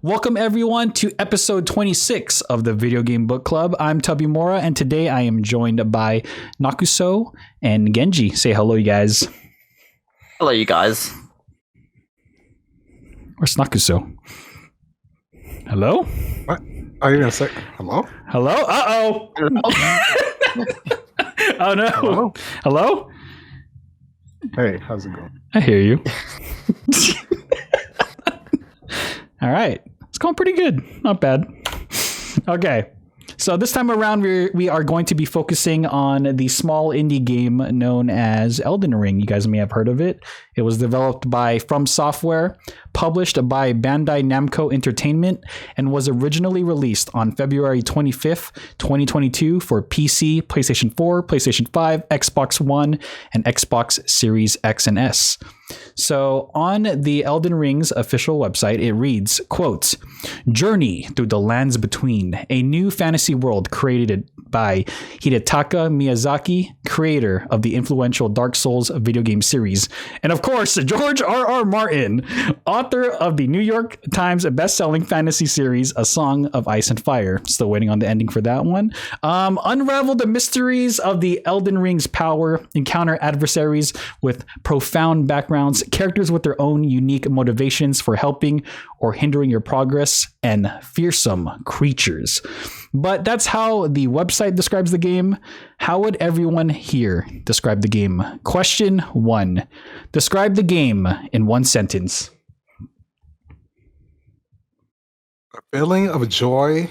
Welcome everyone to episode 26 of the Video Game Book Club. I'm Tubby Mora, and today I am joined by Nakuso and Genji. Say hello, you guys. Hello, you guys. Where's Nakuso? Hello? What? Are you gonna say hello? Hello? Uh-oh! Oh no! Hello? Hello? Hey, how's it going? I hear you. All right. It's going pretty good. Not bad. Okay. So this time around, we are going to be focusing on the small indie game known as Elden Ring. You guys may have heard of it. It was developed by From Software, published by Bandai Namco Entertainment, and was originally released on February 25th, 2022 for PC, PlayStation 4, PlayStation 5, Xbox One, and Xbox Series X and S. So on the Elden Ring's official website, it reads, quote, "Journey through the lands between, a new fantasy world created by Hidetaka Miyazaki, creator of the influential Dark Souls video game series. And of course, George R.R. Martin, author of the New York Times best-selling fantasy series, A Song of Ice and Fire." Still waiting on the ending for that one. Unravel the mysteries of the Elden Ring's power, encounter adversaries with profound backgrounds, characters with their own unique motivations for helping or hindering your progress, and fearsome creatures. But that's how the website describes the game. How would everyone here describe the game? Question 1. Describe the game in one sentence. A feeling of joy,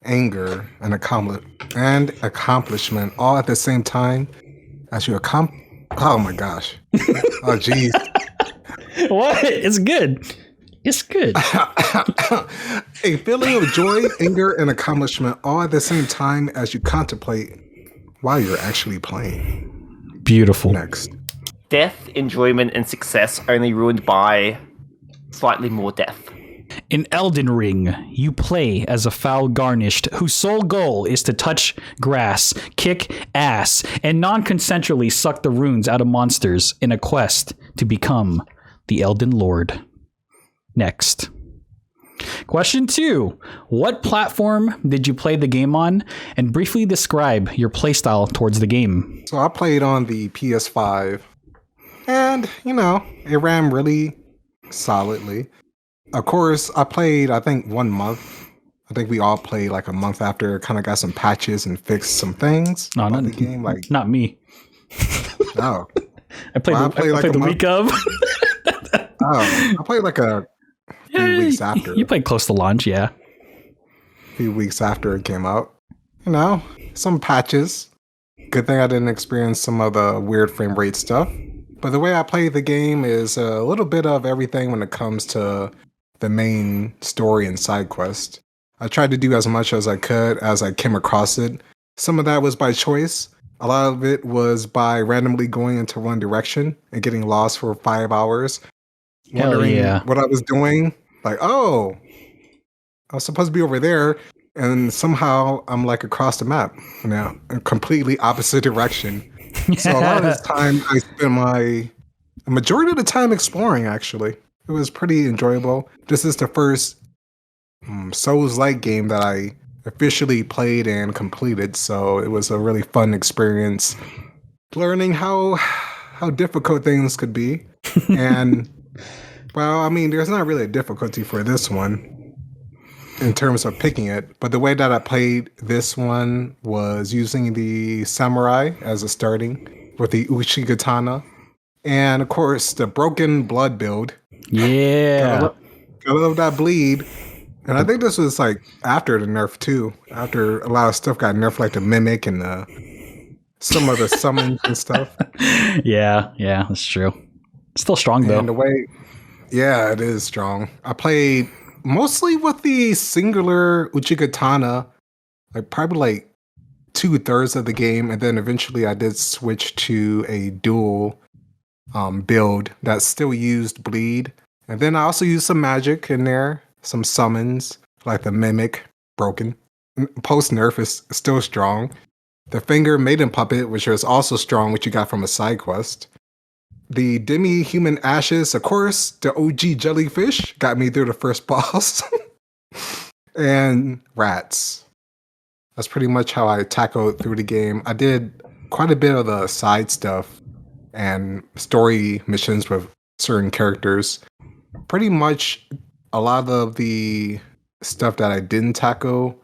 anger, and accomplishment all at the same time as you oh my gosh. Oh geez. What? It's good. It's good. A feeling of joy, anger, and accomplishment all at the same time as you contemplate while you're actually playing. Beautiful. Next. Death, enjoyment, and success only ruined by slightly more death. In Elden Ring, you play as a foul garnished whose sole goal is to touch grass, kick ass, and non-consensually suck the runes out of monsters in a quest to become the Elden Lord. Next. Question 2. What platform did you play the game on? And briefly describe your playstyle towards the game. So I played on the PS5, and, it ran really solidly. Of course, I played, I think, 1 month. I think we all played like a month after, kind of got some patches and fixed some things. No, not the game. Like, not me. Oh. I played the week of. Oh, I played like a few weeks after. You played close to launch, yeah. A few weeks after it came out. Some patches. Good thing I didn't experience some of the weird frame rate stuff. But the way I play the game is a little bit of everything when it comes to the main story and side quest. I tried to do as much as I could as I came across it. Some of that was by choice. A lot of it was by randomly going into one direction and getting lost for 5 hours. Wondering what I was doing. Like, oh, I was supposed to be over there. And somehow I'm like across the map now, a completely opposite direction. So a lot of this time I spent a majority of the time exploring, actually. It was pretty enjoyable. This is the first Souls-like game that I officially played and completed. So it was a really fun experience learning how difficult things could be. And well, I mean, there's not really a difficulty for this one in terms of picking it, but the way that I played this one was using the samurai as a starting with the Uchigatana, and of course the broken blood build. Yeah, I love that bleed, and I think this was like after the nerf too. After a lot of stuff got nerfed, like the mimic and some of the summons and stuff. Yeah, that's true. Still strong though. And the way, yeah, it is strong. I played mostly with the singular Uchigatana, like probably like 2/3 of the game, and then eventually I did switch to a dual build that still used bleed, and then I also used some magic in there, some summons like the mimic, broken. Post nerf is still strong. The finger maiden puppet, which was also strong, which you got from a side quest. The demi-human ashes, of course, the OG jellyfish got me through the first boss. and rats. That's pretty much how I tackled through the game. I did quite a bit of the side stuff and story missions with certain characters. Pretty much a lot of the stuff that I didn't tackle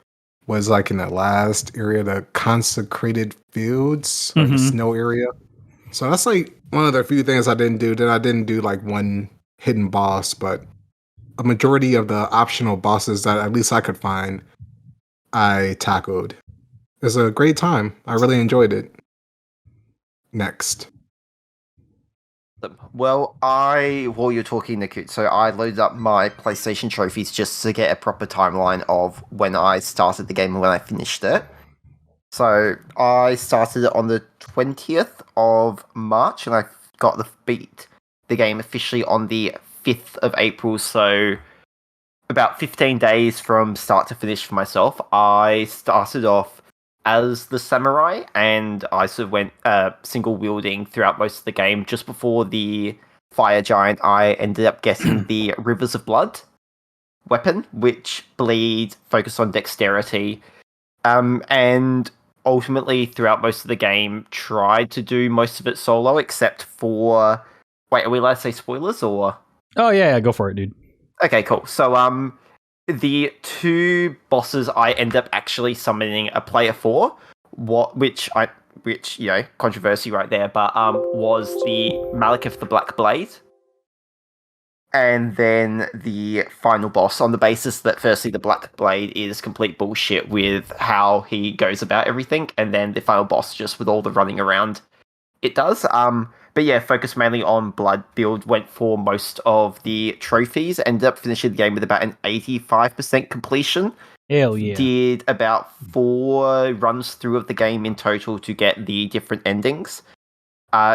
was like in the last area, the consecrated fields, or the snow area. So that's like one of the few things I didn't do. Then I didn't do like one hidden boss, but a majority of the optional bosses that at least I could find, I tackled. It was a great time. I really enjoyed it. Next. Well, while you're talking, Nikut, so I loaded up my PlayStation trophies just to get a proper timeline of when I started the game and when I finished it. So I started it on the 20th of March, and I got beat the game officially on the 5th of April, so about 15 days from start to finish for myself. I started off as the samurai, and I sort of went single wielding throughout most of the game. Just before the fire giant, I ended up getting the Rivers of Blood weapon, which bleed, focus on dexterity, and ultimately throughout most of the game tried to do most of it solo, except for... Wait, are we allowed to say spoilers, or...? Oh, yeah, go for it, dude. Okay, cool. So, the two bosses I end up actually summoning a player for, which you know, controversy right there, but was the Malekith the Black Blade, and then the final boss, on the basis that firstly the Black Blade is complete bullshit with how he goes about everything, and then the final boss just with all the running around it does. But yeah, focused mainly on blood build, went for most of the trophies, ended up finishing the game with about an 85% completion. Hell yeah. Did about 4 runs through of the game in total to get the different endings.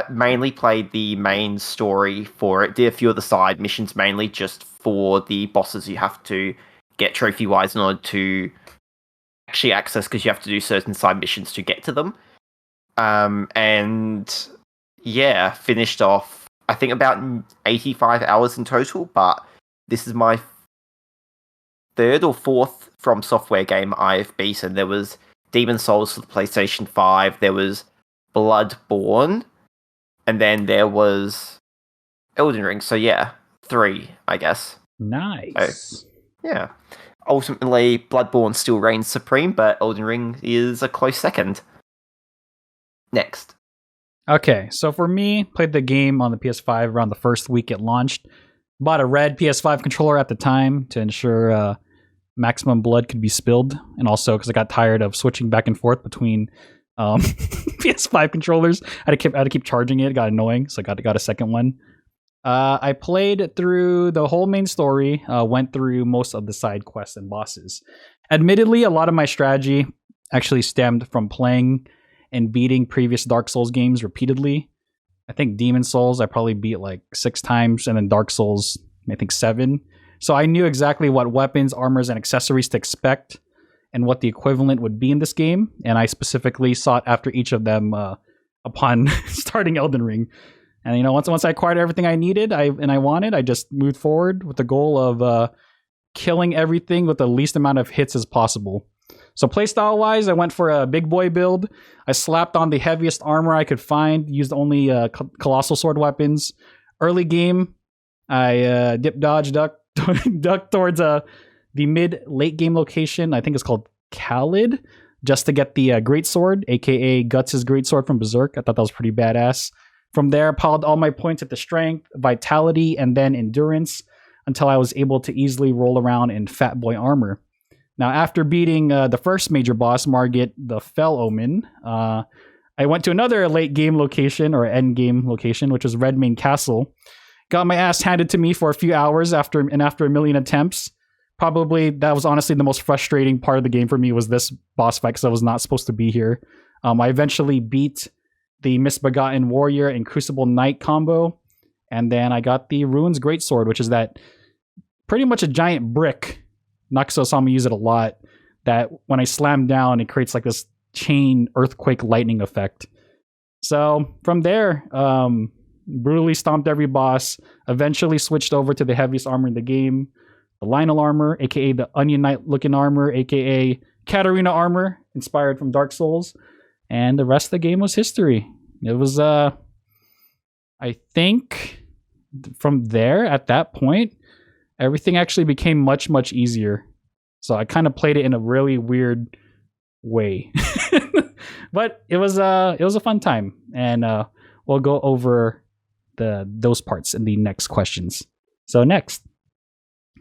Mainly played the main story for it. Did a few of the side missions, mainly just for the bosses you have to get trophy-wise in order to actually access, because you have to do certain side missions to get to them. And yeah, finished off, I think, about 85 hours in total, but this is my 3rd or 4th From Software game I've beaten. There was Demon Souls for the PlayStation 5, there was Bloodborne, and then there was Elden Ring. So yeah, 3, I guess. Nice. So, yeah. Ultimately, Bloodborne still reigns supreme, but Elden Ring is a close second. Next. Okay, so for me, played the game on the PS5 around the first week it launched. Bought a red PS5 controller at the time to ensure maximum blood could be spilled, and also because I got tired of switching back and forth between PS5 controllers. I had to keep charging it. It got annoying, so I got a second one. I played through the whole main story, went through most of the side quests and bosses. Admittedly, a lot of my strategy actually stemmed from playing and beating previous Dark Souls games repeatedly. I think Demon Souls I probably beat like 6 times, and then Dark Souls I think 7. So I knew exactly what weapons, armors, and accessories to expect, and what the equivalent would be in this game. And I specifically sought after each of them upon starting Elden Ring. And you know, once I acquired everything I needed, I wanted, I just moved forward with the goal of killing everything with the least amount of hits as possible. So playstyle wise, I went for a big boy build. I slapped on the heaviest armor I could find, used only colossal sword weapons. Early game, I dip dodge duck towards the mid-late game location. I think it's called Khalid, just to get the great sword, aka Guts' great sword from Berserk. I thought that was pretty badass. From there, I piled all my points at the strength, vitality, and then endurance until I was able to easily roll around in fat boy armor. Now, after beating the first major boss, Margit the Fell Omen, I went to another late game location, or end game location, which was Redmane Castle. Got my ass handed to me for a few hours after a million attempts. Probably that was honestly the most frustrating part of the game for me, was this boss fight, because I was not supposed to be here. I eventually beat the Misbegotten Warrior and Crucible Knight combo, and then I got the Ruins Greatsword, which is that pretty much a giant brick. Naxo saw me use it a lot, that when I slam down, it creates like this chain earthquake lightning effect. So from there, brutally stomped every boss, eventually switched over to the heaviest armor in the game, the Lionel armor, aka the Onion Knight looking armor, aka Katarina armor, inspired from Dark Souls, and the rest of the game was history. It was, I think, from there at that point, everything actually became much, much easier. So I kind of played it in a really weird way, but it was a fun time, and we'll go over those parts in the next questions. So next,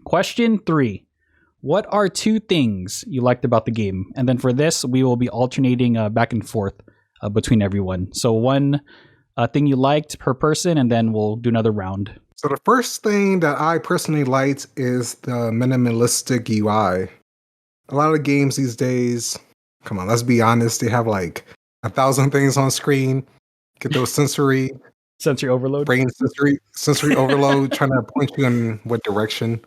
question 3. What are 2 things you liked about the game? And then for this, we will be alternating back and forth between everyone. So one thing you liked per person, and then we'll do another round. So the first thing that I personally liked is the minimalistic UI. A lot of games these days, come on, let's be honest, they have like 1,000 things on screen. Get those sensory overload. Brain sensory overload, trying to point you in what direction.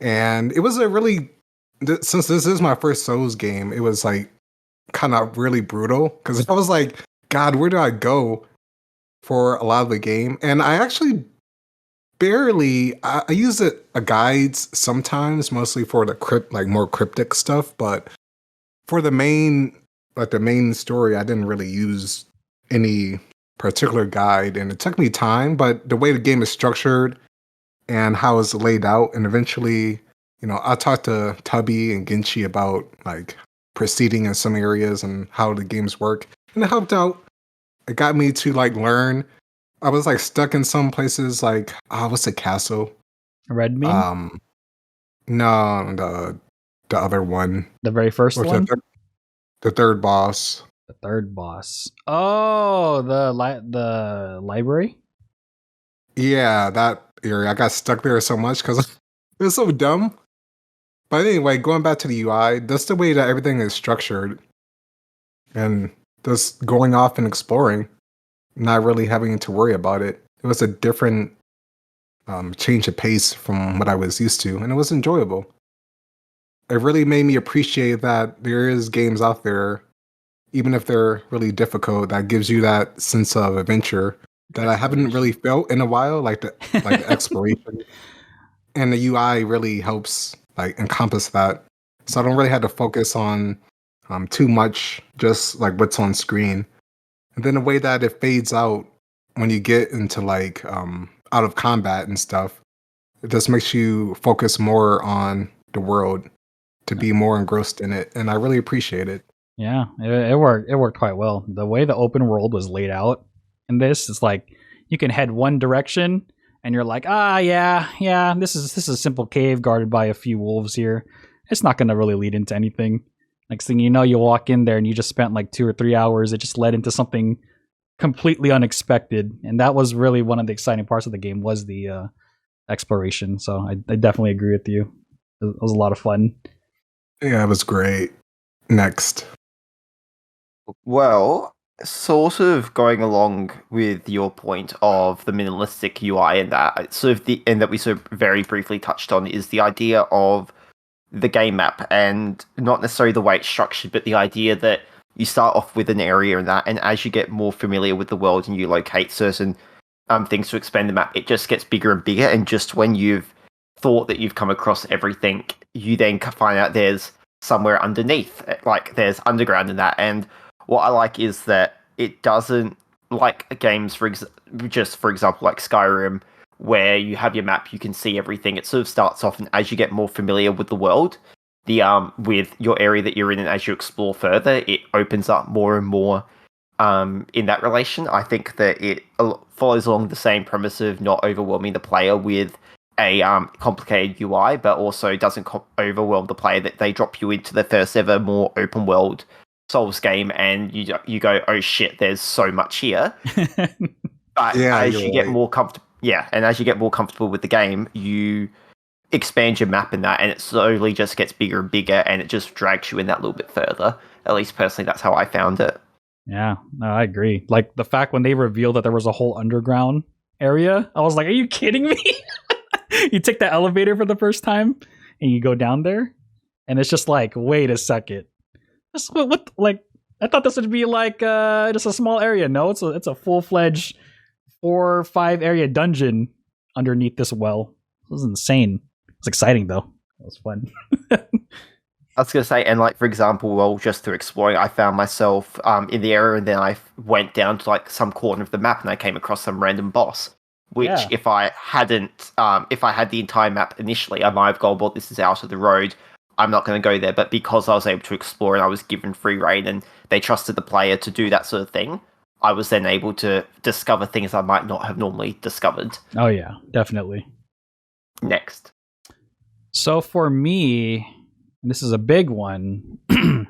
And it was a really, since this is my first Souls game, it was like kind of really brutal, because I was like, God, where do I go for a lot of the game? And I actually I use a guides sometimes, mostly for the more cryptic stuff, but for the main story, I didn't really use any particular guide, and it took me time. But the way the game is structured and how it's laid out, and eventually, I talked to Tubby and Ginchi about like proceeding in some areas and how the games work, and it helped out. It got me to like learn. I was like stuck in some places, like what's the castle? Redmane? No, the other one. The very first one? The third boss. The third boss. Oh, the library? Yeah, that area. I got stuck there so much because it was so dumb. But anyway, going back to the UI, that's the way that everything is structured. And just going off and exploring, not really having to worry about it. It was a different change of pace from what I was used to, and it was enjoyable. It really made me appreciate that there is games out there, even if they're really difficult, that gives you that sense of adventure that I haven't really felt in a while, like the exploration. And the UI really helps like encompass that. So I don't really have to focus on too much, just like what's on screen. And then the way that it fades out when you get into like out of combat and stuff, it just makes you focus more on the world, to be more engrossed in it. And I really appreciate it. Yeah, it worked. It worked quite well. The way the open world was laid out in this, it's like you can head one direction and you're like, yeah, this is a simple cave guarded by a few wolves here. It's not going to really lead into anything. Next thing you know, you walk in there and you just spent like 2 or 3 hours. It just led into something completely unexpected, and that was really one of the exciting parts of the game, was the exploration. So I definitely agree with you. It was a lot of fun. Yeah, it was great. Next. Well, sort of going along with your point of the minimalistic UI, and that that we sort of very briefly touched on, is the idea of the game map, and not necessarily the way it's structured, but the idea that you start off with an area and as you get more familiar with the world and you locate certain things to expand the map, it just gets bigger and bigger. And just when you've thought that you've come across everything, you then find out there's somewhere underneath, like there's underground in that. And what I like is that it doesn't, like games, for example, like Skyrim, where you have your map, you can see everything. It sort of starts off, and as you get more familiar with the world, with your area that you're in, and as you explore further, it opens up more and more in that relation. I think that it follows along the same premise of not overwhelming the player with a complicated UI, but also doesn't overwhelm the player, that they drop you into the first ever more open world Souls game, and you go, oh shit, there's so much here. But as you get more comfortable, and as you get more comfortable with the game, you expand your map in that, and it slowly just gets bigger and bigger, and it just drags you in that little bit further. At least personally, that's how I found it. Yeah, no, I agree. Like the fact when they revealed that there was a whole underground area, I was like, are you kidding me? You take that elevator for the first time and you go down there, and it's just like, wait a second. What like, I thought this would be like just a small area. No, it's a full-fledged 4 or 5 area dungeon underneath this well. This is insane. It's exciting though. It was fun. I was going to say, and like, for example, well, just through exploring, I found myself in the area, and then I went down to like some corner of the map, and I came across some random boss. Which, Yeah. if I had the entire map initially, I might have gone, well, this is out of the road. I'm not going to go there. But because I was able to explore and I was given free reign, and they trusted the player to do that sort of thing, I was then able to discover things I might not have normally discovered. Oh yeah, definitely. Next. So for me, and this is a big one. I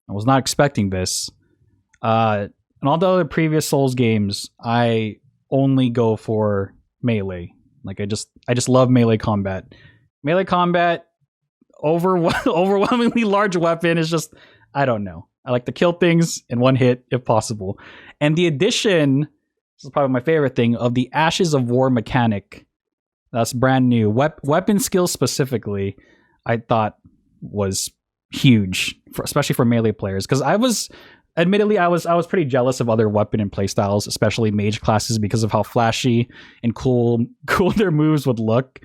was not expecting this. In all the other previous Souls games, I only go for melee. Like I just love melee combat. Melee combat, overwhelmingly large weapon is just, I don't know. I like to kill things in one hit if possible. And the addition, this is probably my favorite thing, of the Ashes of War mechanic. That's brand new. Weapon skills specifically, I thought was huge, especially for melee players. Because I was pretty jealous of other weapon and playstyles, especially mage classes, because of how flashy and cool their moves would look.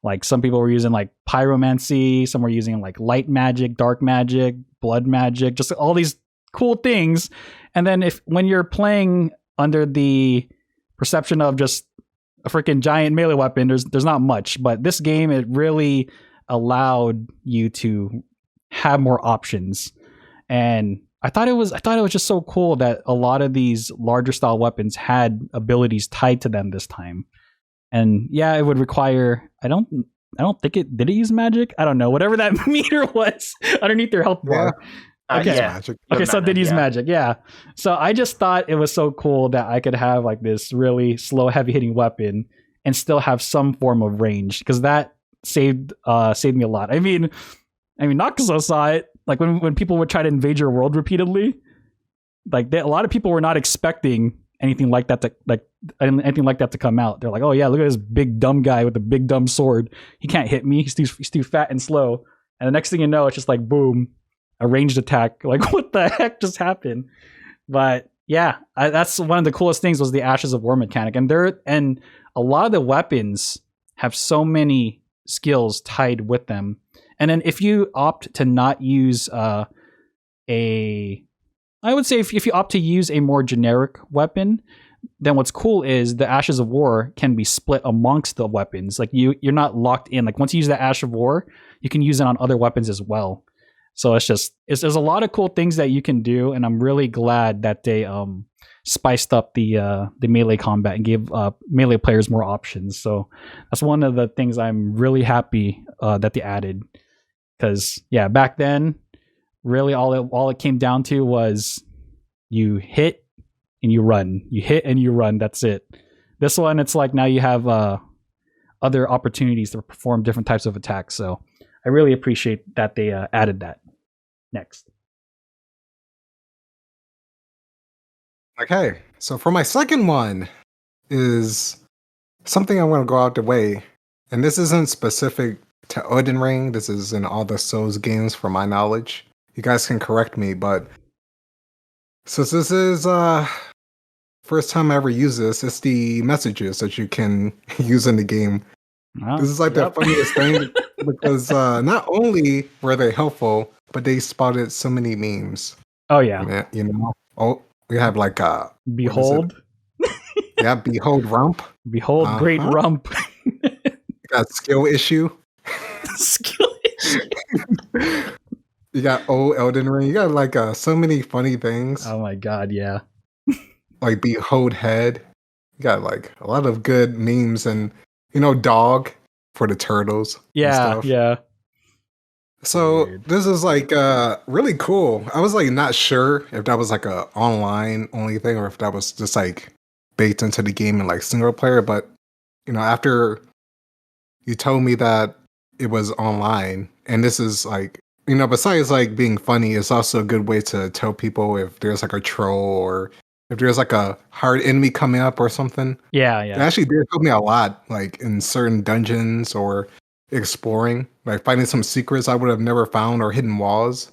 Like some people were using like pyromancy, some were using like light magic, dark magic, blood magic, just all these cool things. And then when you're playing under the perception of just a freaking giant melee weapon, there's not much. But this game, it really allowed you to have more options. And I thought it was just so cool that a lot of these larger style weapons had abilities tied to them this time. And yeah, it would require, I don't think did it use magic? I don't know. Whatever that meter was underneath their health bar. Okay. Magic. Okay, so it did use magic, yeah. So I just thought it was so cool that I could have like this really slow, heavy hitting weapon and still have some form of range, because that saved me a lot. I mean, Nakazo saw it. Like when people would try to invade your world repeatedly, like a lot of people were not expecting anything like that to come out. They're like, oh yeah, look at this big dumb guy with a big dumb sword. He can't hit me. He's too fat and slow. And the next thing you know, it's just like boom, a ranged attack. Like what the heck just happened? But yeah, that's one of the coolest things was the Ashes of War mechanic, and a lot of the weapons have so many skills tied with them. And then if you opt to not use I would say if you opt to use a more generic weapon, then what's cool is the Ashes of War can be split amongst the weapons. Like you're not locked in. Like once you use the Ash of War, you can use it on other weapons as well. So there's a lot of cool things that you can do, and I'm really glad that they spiced up the melee combat and gave melee players more options. So that's one of the things I'm really happy that they added. Because yeah, back then, really all it came down to was you hit and you run. You hit and you run. That's it. This one, it's like now you have other opportunities to perform different types of attacks. So I really appreciate that they added that. Next. Okay, so for my second one is something I want to go out the way, and this isn't specific to Elden Ring. This is in all the Souls games, from my knowledge. You guys can correct me, but since this is first time I ever use this, it's the messages that you can use in the game. Oh, This is like the funniest thing because not only were they helpful, but they spotted so many memes. Oh yeah. You know, oh, we have like Behold. yeah, behold rump. Behold great rump. You got skill issue. Skill issue. You got old Elden Ring. You got like so many funny things. Oh my god, yeah. Like behold head. You got like a lot of good memes, and dog for the turtles. and Yeah, stuff. yeah. So Weird. this is like really cool. I was like not sure if that was like a online only thing or if that was just like baked into the game and like single player. But after you told me that it was online, and this is like besides like being funny, it's also a good way to tell people if there's like a troll or if there's like a hard enemy coming up or something. Yeah, It yeah. actually did help me a lot, like in certain dungeons or exploring, like finding some secrets I would have never found or hidden walls.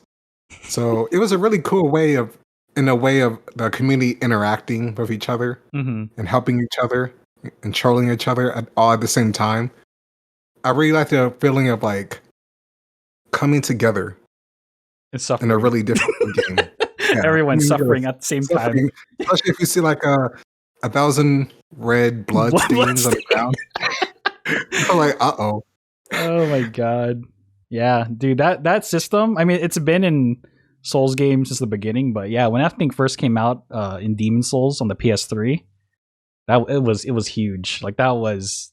So it was a really cool way of the community interacting with each other Mm-hmm. and helping each other and trolling each other all at the same time. I really like the feeling of like coming together It's in a suffering. really difficult game. Yeah, Everyone's coming together, suffering at the same time. suffering, especially if you see like 1,000 red blood stains on the ground. I'm like, oh. Oh my god. Yeah, dude, that system, I mean, it's been in Souls games since the beginning, but yeah, when that thing first came out in Demon Souls on the PS3, it was huge. Like that was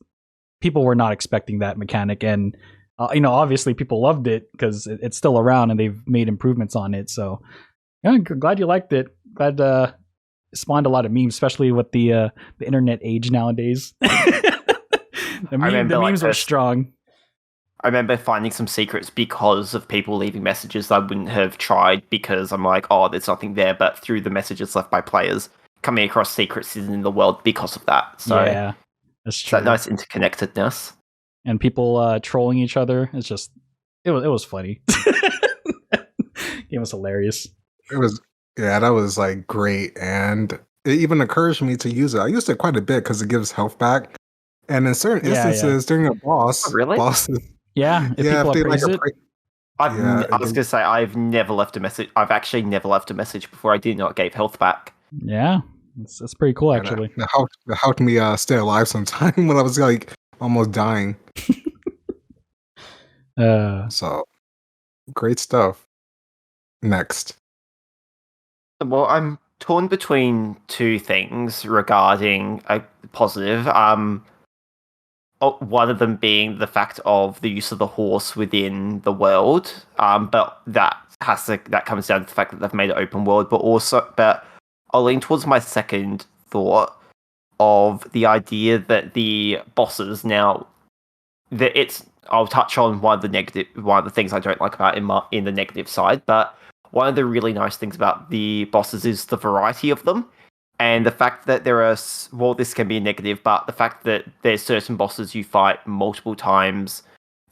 people were not expecting that mechanic, and obviously people loved it because it's still around and they've made improvements on it. So yeah, glad you liked it. Glad it spawned a lot of memes, especially with the internet age nowadays. The memes were strong. I remember finding some secrets because of people leaving messages that I wouldn't have tried because I'm like, oh, there's nothing there. But through the messages left by players, coming across secrets in the world because of that. So yeah, that's true. That nice interconnectedness. And people trolling each other. It's just, it was funny. It was hilarious. That was like great. And it even encouraged me to use it. I used it quite a bit because it gives health back. And in certain instances during a boss, bosses. Yeah, if people appraise it. I was gonna say I've never left a message. I've actually never left a message before I did not give health back. Yeah, that's pretty cool actually. It helped me stay alive sometime when I was like almost dying. So great stuff. Next. Well, I'm torn between two things regarding a positive. One of them being the fact of the use of the horse within the world, but that comes down to the fact that they've made it open world. But I'll lean towards my second thought of the idea that the bosses now I'll touch on one of the things I don't like about in the negative side, but one of the really nice things about the bosses is the variety of them. And the fact that this can be a negative, but the fact that there's certain bosses you fight multiple times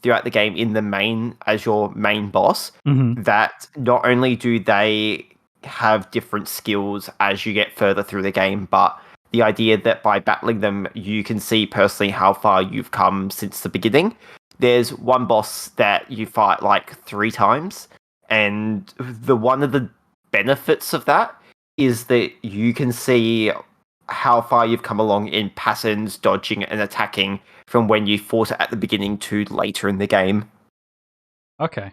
throughout the game as your main boss, that not only do they have different skills as you get further through the game, but the idea that by battling them, you can see personally how far you've come since the beginning. There's one boss that you fight like 3 times, and one of the benefits of that is that you can see how far you've come along in patterns, dodging, and attacking from when you fought it at the beginning to later in the game. Okay.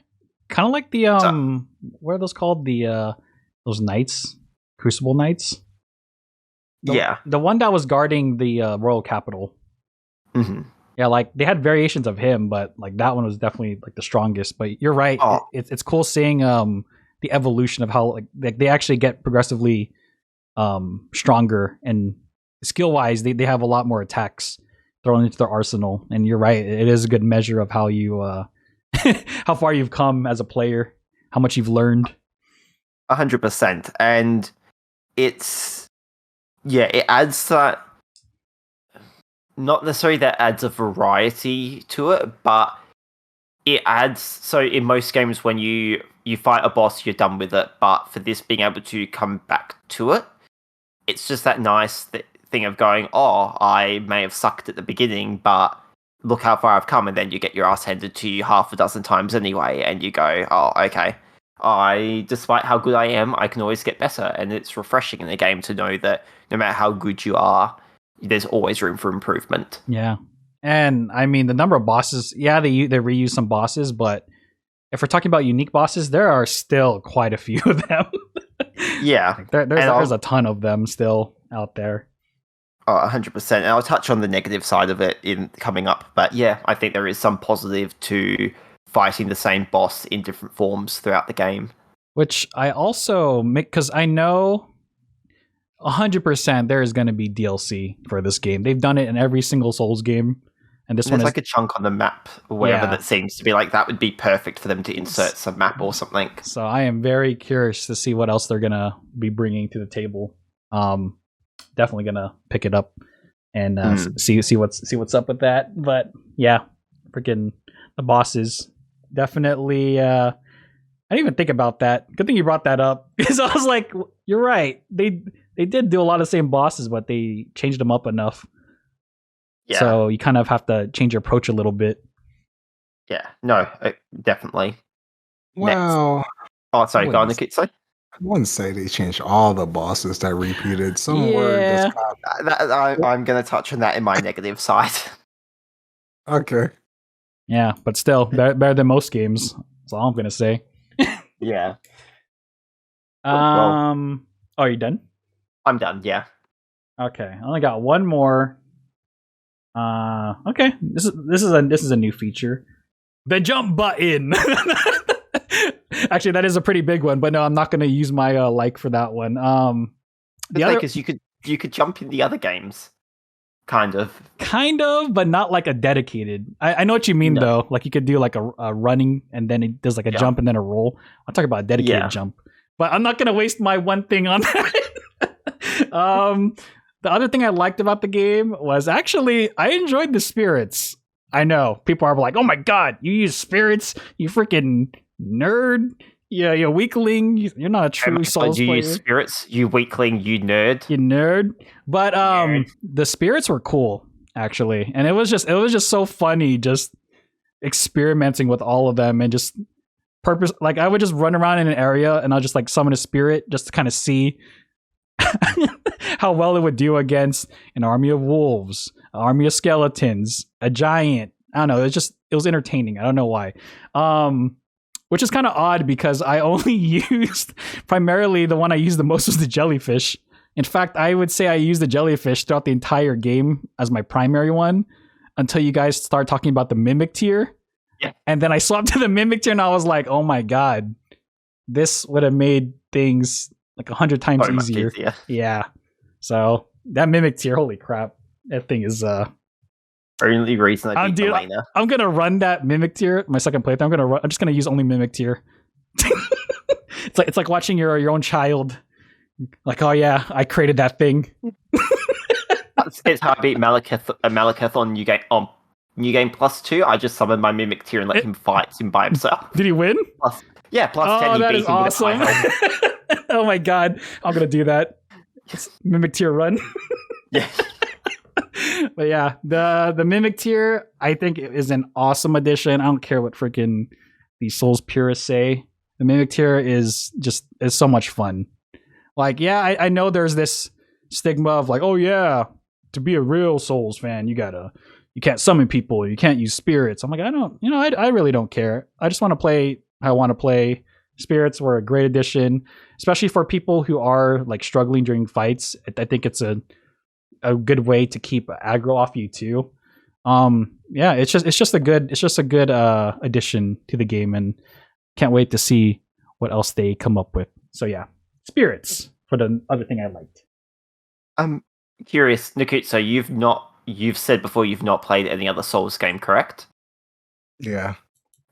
Kind of like the, what are those called? The, those knights? Crucible Knights? The one that was guarding the royal capital. Mm-hmm. Yeah, like, they had variations of him, but, like, that one was definitely, like, the strongest. But you're right. It's cool seeing, the evolution of how like they actually get progressively stronger, and skill wise they have a lot more attacks thrown into their arsenal. And you're right, it is a good measure of how you how far you've come as a player, how much you've learned. 100%. And it adds that, not necessarily that adds a variety to it, but it adds, so in most games when you fight a boss, you're done with it. But for this, being able to come back to it, it's just that nice thing of going, oh, I may have sucked at the beginning, but look how far I've come. And then you get your ass handed to you half a dozen times anyway. And you go, oh, okay. Despite how good I am, I can always get better. And it's refreshing in the game to know that no matter how good you are, there's always room for improvement. Yeah. And I mean, the number of bosses, they reuse some bosses, but if we're talking about unique bosses, there are still quite a few of them. Yeah. Like there's a ton of them still out there. Oh, 100%. And I'll touch on the negative side of it in coming up. But yeah, I think there is some positive to fighting the same boss in different forms throughout the game. Which I also make, because I know 100% there is going to be DLC for this game. They've done it in every single Souls game. And this one is like a chunk on the map or wherever that seems to be like that would be perfect for them to insert some map or something. So I am very curious to see what else they're gonna be bringing to the table. Definitely gonna pick it up and see what's up with that. But yeah, freaking the bosses definitely. I didn't even think about that. Good thing you brought that up, because I was like, you're right. They did do a lot of the same bosses, but they changed them up enough. Yeah. So you kind of have to change your approach a little bit. Yeah, no, definitely. Well, Oh, sorry, go on, wouldn't Nikitsu. I wouldn't say they changed all the bosses that repeated. Some were just Yeah. I'm going to touch on that in my negative side. okay. Yeah, but still better than most games. That's all I'm gonna say. Yeah. Oh, you done? I'm done, yeah. Okay, I only got one more. Okay, this is a new feature. The jump button. Actually, that is a pretty big one, but no, I'm not gonna use my like for that one. The other Because you could jump in the other games. Kind of, but not like a dedicated. I know what you mean No. though. Like you could do like a running and then it does like a jump and then a roll. I'm talking about a dedicated jump, but I'm not gonna waste my one thing on that. The other thing I liked about the game was actually I enjoyed the spirits. I know people are like, "Oh my god, you use spirits, you freaking nerd! Yeah, you're weakling. You're not a true Souls you player. use spirits, you weakling, you nerd. You nerd." But Nerd. the spirits were cool actually, and it was just so funny, just experimenting with all of them and just purpose. Like I would just run around in an area and I'll just like summon a spirit just to kind of see how well it would do against an army of wolves, an army of skeletons, a giant. I don't know. It was entertaining. I don't know why. Which is kind of odd because I only used primarily the one I used the most was the jellyfish. In fact, I would say I used the jellyfish throughout the entire game as my primary one until you guys start talking about the mimic tier. Yeah. And then I swapped to the mimic tier and I was like, oh my god, this would have made things like 100 times easier. Yeah. So that mimic tier, holy crap. That thing is only reason I beat Elena. I'm gonna run that mimic tier my second playthrough. I'm just gonna use only mimic tier. It's like watching your own child. Like, oh yeah, I created that thing. It's how I beat Malekith on New Game +2. I just summoned my mimic tier and let him fight him by himself. Did he win? Plus 10. He that beat is him awesome. with high health. Oh my god, I'm gonna do that. Mimic tier run. Yeah. But yeah, the mimic tier I think is an awesome addition. I don't care what freaking the Souls purists say. The mimic tier is so much fun. Like, yeah, I know there's this stigma of like, oh yeah, to be a real Souls fan, you can't summon people, you can't use spirits. I'm like, I really don't care. I just want to play how I want to play. Spirits were a great addition, especially for people who are like struggling during fights. I think it's a good way to keep aggro off you too. Yeah, it's just a good addition to the game, and can't wait to see what else they come up with. So yeah, spirits for the other thing I liked. I'm curious, Nikitsu, you've said before you've not played any other Souls game, correct? Yeah.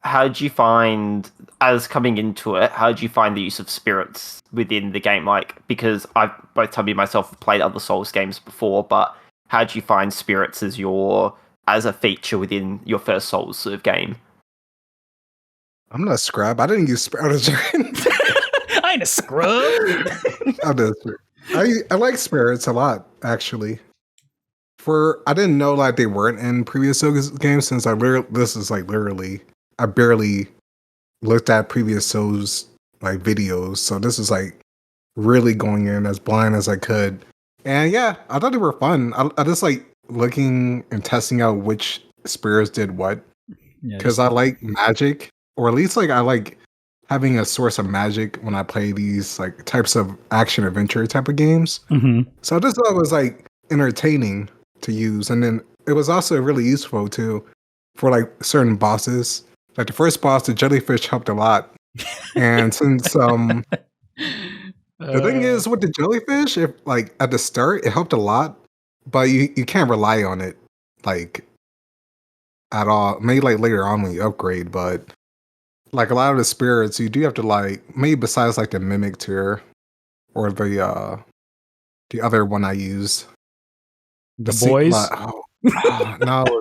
How did you find, as coming into it, how did you find the use of spirits within the game? Like, because I've both Tubby and myself have played other Souls games before, but how did you find spirits as a feature within your first Souls sort of game? I'm not a scrub. I didn't use spirits. I ain't a scrub. I like spirits a lot, actually. I didn't know like they weren't in previous Souls games since this is like literally I barely looked at previous Souls like videos, so this is like really going in as blind as I could. And yeah, I thought they were fun. I just like looking and testing out which spirits did what, because I like magic, or at least like I like having a source of magic when I play these like types of action adventure type of games. Mm-hmm. So I just thought it was like entertaining to use, and then it was also really useful too for like certain bosses. Like the first boss, the jellyfish helped a lot, and since the thing is with the jellyfish, if like at the start it helped a lot, but you can't rely on it like at all. Maybe like later on when you upgrade, but like a lot of the spirits you do have to like, maybe besides like the mimic tier or the other one I used. The boys? No,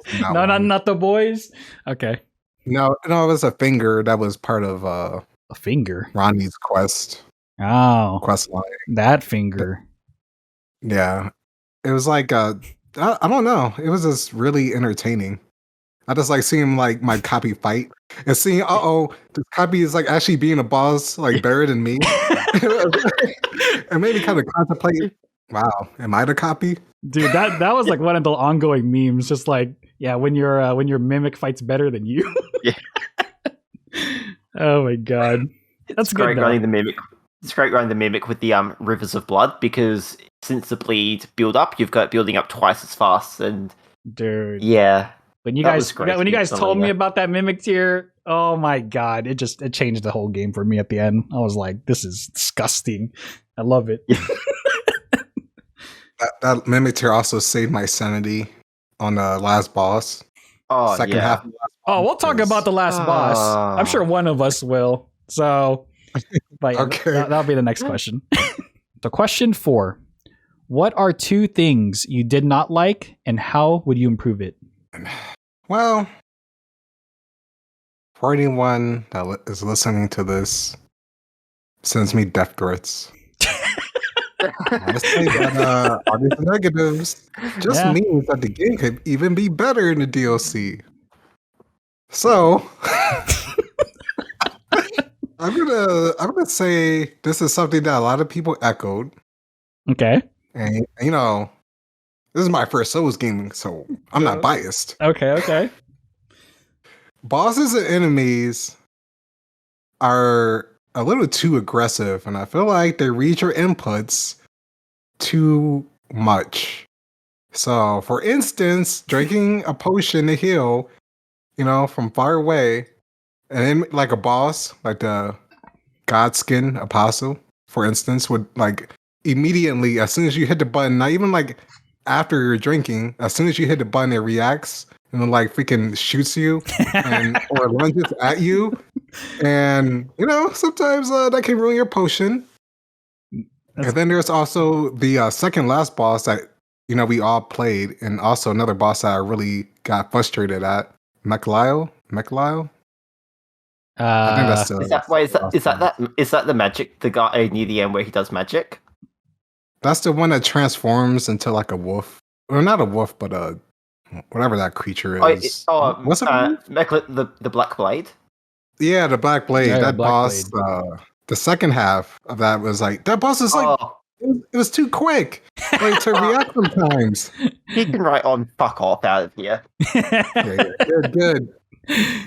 not the boys. Okay. No, it was a finger that was part of a finger. Ronnie's quest. Oh, quest line. That finger. Yeah, it was like I don't know. It was just really entertaining. I just like seeing like my copy fight and seeing, this copy is like actually being a boss like better than me. And maybe kind of contemplate, wow, am I the copy? Dude, that was like one of the ongoing memes. Just like, yeah, when your mimic fights better than you. Yeah. Oh my god, that's It's great good. running the mimic. It's great running the mimic with the rivers of blood because since the bleed build up, you've got building up twice as fast. And Dude, yeah, when you that guys was great when you guys told me Selena. about that mimic tier, oh my god, it changed the whole game for me at the end. I was like, this is disgusting. I love it. That mimic tier also saved my sanity on the last boss. Oh Second yeah. half of the last Oh, boss we'll talk is- about the last boss. I'm sure one of us will. So, but yeah, Okay. that'll be the next question. So, question 4: what are 2 things you did not like, and how would you improve it? Well, for anyone that is listening to this, sends me death threats. Honestly, that all these negatives just Yeah. means that the game could even be better in the DLC. So I'm gonna say this is something that a lot of people echoed, Okay. and this is my first Souls game, so I'm not biased. Okay. Bosses and enemies are a little too aggressive, and I feel like they read your inputs too much. So, for instance, drinking a potion to heal, from far away, and then like a boss, like the Godskin Apostle, for instance, would like immediately, as soon as you hit the button, not even like after you're drinking, as soon as you hit the button, it reacts and then like freaking shoots you and or lunges at you. And sometimes that can ruin your potion. And then there's also the second last boss that we all played, and also another boss that I really got frustrated at, Mechlyle. I think that's Is that the magic? The guy near the end where he does magic? that's the one that transforms into like a wolf, or not a wolf, but whatever that creature is. What's it called? The Black Blade. Yeah, the Black Blade. Yeah, that Black boss. Blade. The second half of that was like that boss is like it was too quick, like to react sometimes. He can write on fuck off out of here. Yeah, good,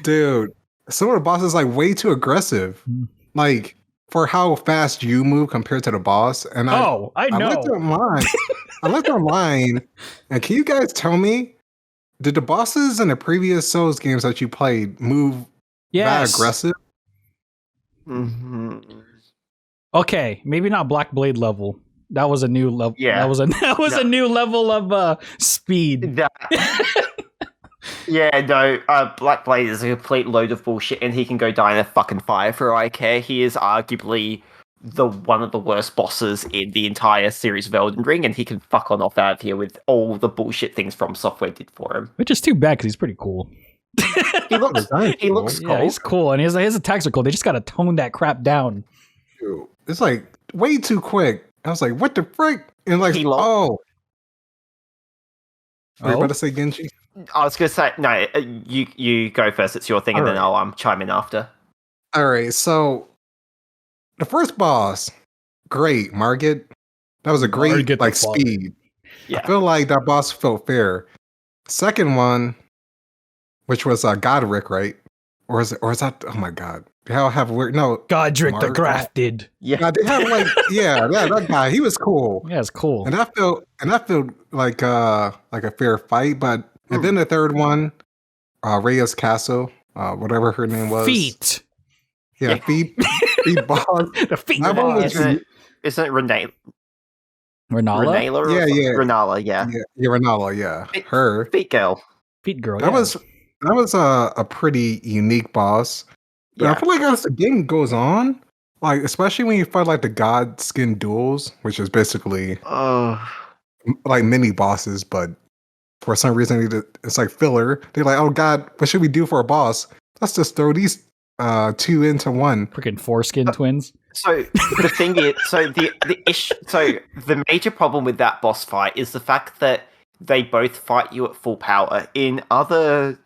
dude. Some of the bosses like way too aggressive, like for how fast you move compared to the boss. And I know. I looked online, and can you guys tell me, did the bosses in the previous Souls games that you played move that aggressive? Mm-hmm. Okay, maybe not Black Blade level. That was a new level. Yeah, that was a new level of speed. Black Blade is a complete load of bullshit, and he can go die in a fucking fire for all I care. He is arguably one of the worst bosses in the entire series of Elden Ring, and he can fuck on off out of here with all the bullshit things From Software did for him. Which is too bad because he's pretty cool. He looks cool. Yeah, he's cool, and his attacks are cool. They just gotta tone that crap down. Dude, it's like way too quick. I was like, what the frick? And like, Are you about to say Genji? I was gonna say no. You go first. It's your thing, and then I'll chime in after. All right. So the first boss, great, Margit. That was a great speed. Yeah. I feel like that boss felt fair. Second one, which was Godric, right? Or is that? Oh my god. Hell, have weird Godric the Grafted. Yeah, they have that guy. He was cool. Yeah, it's cool. And that felt like a fair fight. But and then the third one, Rhea's Castle, whatever her name was. Feet. Yeah, feet boss. The feet. Isn't it Renala? Renala? Yeah. Renala, yeah. Yeah, Renala, yeah. Her. Feet girl. Feet girl, That was a pretty unique boss. But I feel like as the game goes on, like especially when you fight like the God Skin duels, which is basically like mini bosses, but for some reason it's like filler. They're like, oh god, what should we do for a boss? Let's just throw these 2 into one. Freaking foreskin twins. So the thing is, the major problem with that boss fight is the fact that they both fight you at full power. In other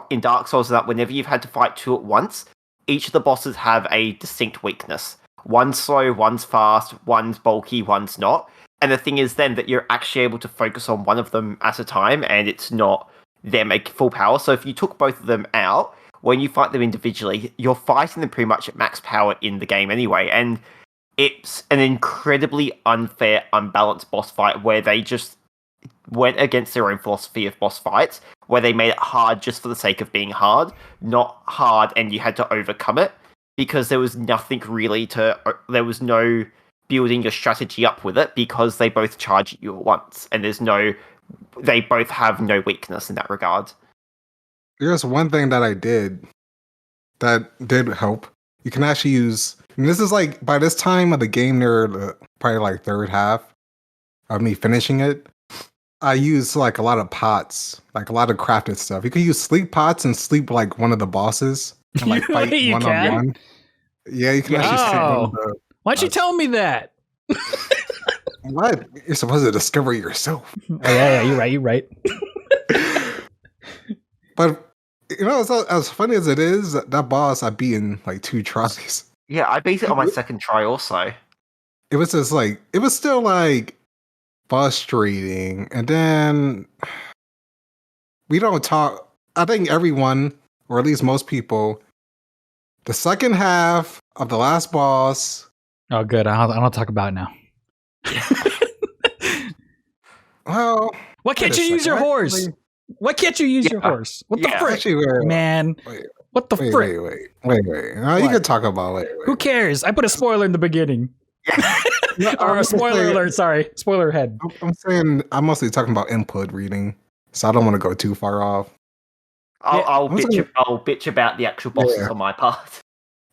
in Dark Souls is that whenever you've had to fight two at once, each of the bosses have a distinct weakness. One's slow, one's fast, one's bulky, one's not. And the thing is then that you're actually able to focus on one of them at a time, and it's not them at full power. So if you took both of them out, when you fight them individually, you're fighting them pretty much at max power in the game anyway. And it's an incredibly unfair, unbalanced boss fight where they just went against their own philosophy of boss fights, where they made it hard just for the sake of being hard, not hard and you had to overcome it, because there was nothing really there was no building your strategy up with it, because they both charge you at once, and they both have no weakness in that regard. There's one thing that I did that did help. You can actually use, and this is like, by this time of the game, near the probably like third half of me finishing it, I use like a lot of pots, like a lot of crafted stuff. You can use sleep pots and sleep like one of the bosses and like fight one on one. Yeah, you can actually sleep one of the. Why'd you tell me that? What? You're supposed to discover yourself. Oh, yeah, you're right. But you know, as funny as it is, that boss I beat in like 2 tries. Yeah, I beat it on my second try also. It was just like, it was still like frustrating. And then we don't talk, I think everyone, or at least most people, the second half of the last boss. Oh, good. I don't talk about it now. Well, why can't you use your horse? Why can't you use your horse? What the frick? Man, what the frick? Wait. No, you can talk about it. Who cares? I put a spoiler in the beginning. Or a spoiler alert, sorry. Spoiler ahead. I'm saying, I'm mostly talking about input reading, so I don't want to go too far off. I'll bitch about the actual bosses on my part.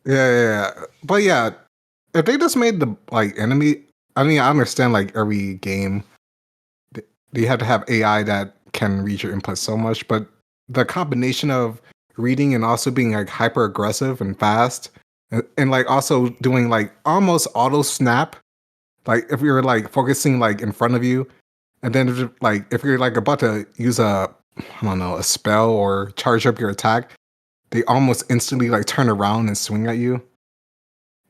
Yeah. But yeah, if they just made the like enemy, I mean, I understand like every game, you have to have AI that can read your input so much, but the combination of reading and also being like hyper aggressive and fast, and like also doing like almost auto snap, like if you're like focusing like in front of you, and then like if you're like about to use a spell or charge up your attack, they almost instantly like turn around and swing at you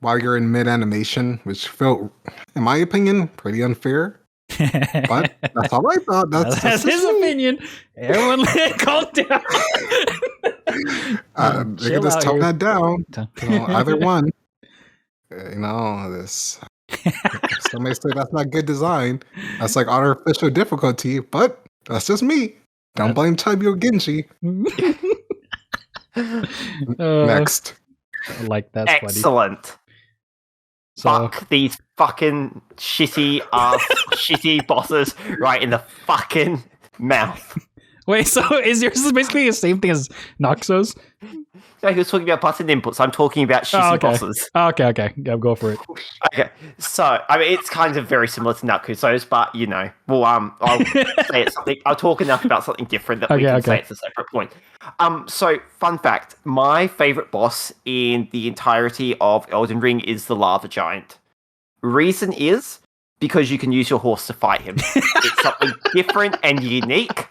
while you're in mid animation, which felt, in my opinion, pretty unfair. But that's all I thought. That's his opinion. Everyone calm down. They can just tone that down. Either one. This. Somebody say that's not good design. That's like artificial difficulty, but that's just me. Don't blame Taiyo Genji. Next. I like that. Excellent. Fuck these fucking shitty bosses right in the fucking mouth. Wait, so is yours basically the same thing as Noxo's? No, he was talking about button inputs. I'm talking about shitty bosses. Okay. Yeah, go for it. Okay, so I mean, it's kind of very similar to Nakuso's, but I'll say it's something. I'll talk enough about something different that we can say it's a separate point. So fun fact: my favorite boss in the entirety of Elden Ring is the Lava Giant. Reason is because you can use your horse to fight him. It's something different and unique,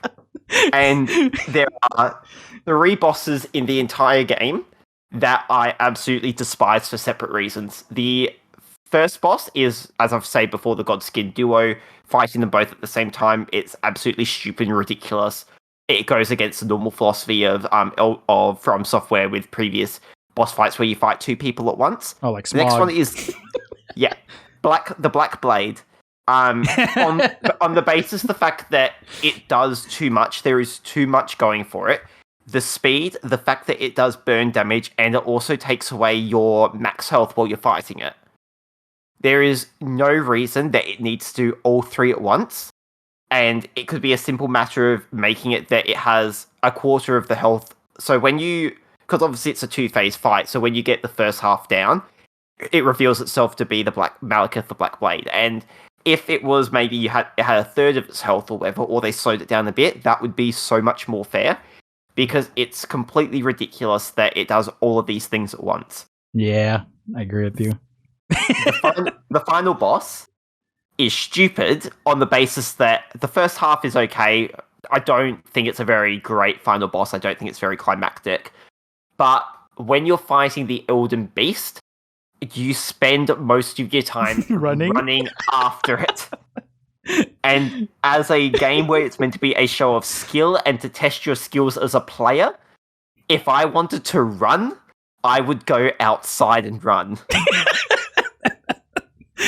and there are 3 bosses in the entire game that I absolutely despise for separate reasons. The first boss is, as I've said before, the Godskin duo. Fighting them both at the same time, it's absolutely stupid and ridiculous. It goes against the normal philosophy of From Software with previous boss fights where you fight 2 people at once. Oh, like the next one is the Black Blade. On the basis of the fact that it does too much, there is too much going for it. The speed, the fact that it does burn damage, and it also takes away your max health while you're fighting it. There is no reason that it needs to do all 3 at once, and it could be a simple matter of making it that it has a quarter of the health. So because obviously it's a 2-phase fight, so when you get the first half down, it reveals itself to be the Malekith, the Black Blade, and if it was maybe it had a third of its health or whatever, or they slowed it down a bit, that would be so much more fair. Because it's completely ridiculous that it does all of these things at once. Yeah, I agree with you. The final boss is stupid on the basis that the first half is okay, I don't think it's a very great final boss. I don't think it's very climactic. But when you're fighting the Elden Beast, you spend most of your time running after it. And as a game where it's meant to be a show of skill and to test your skills as a player, if I wanted to run, I would go outside and run.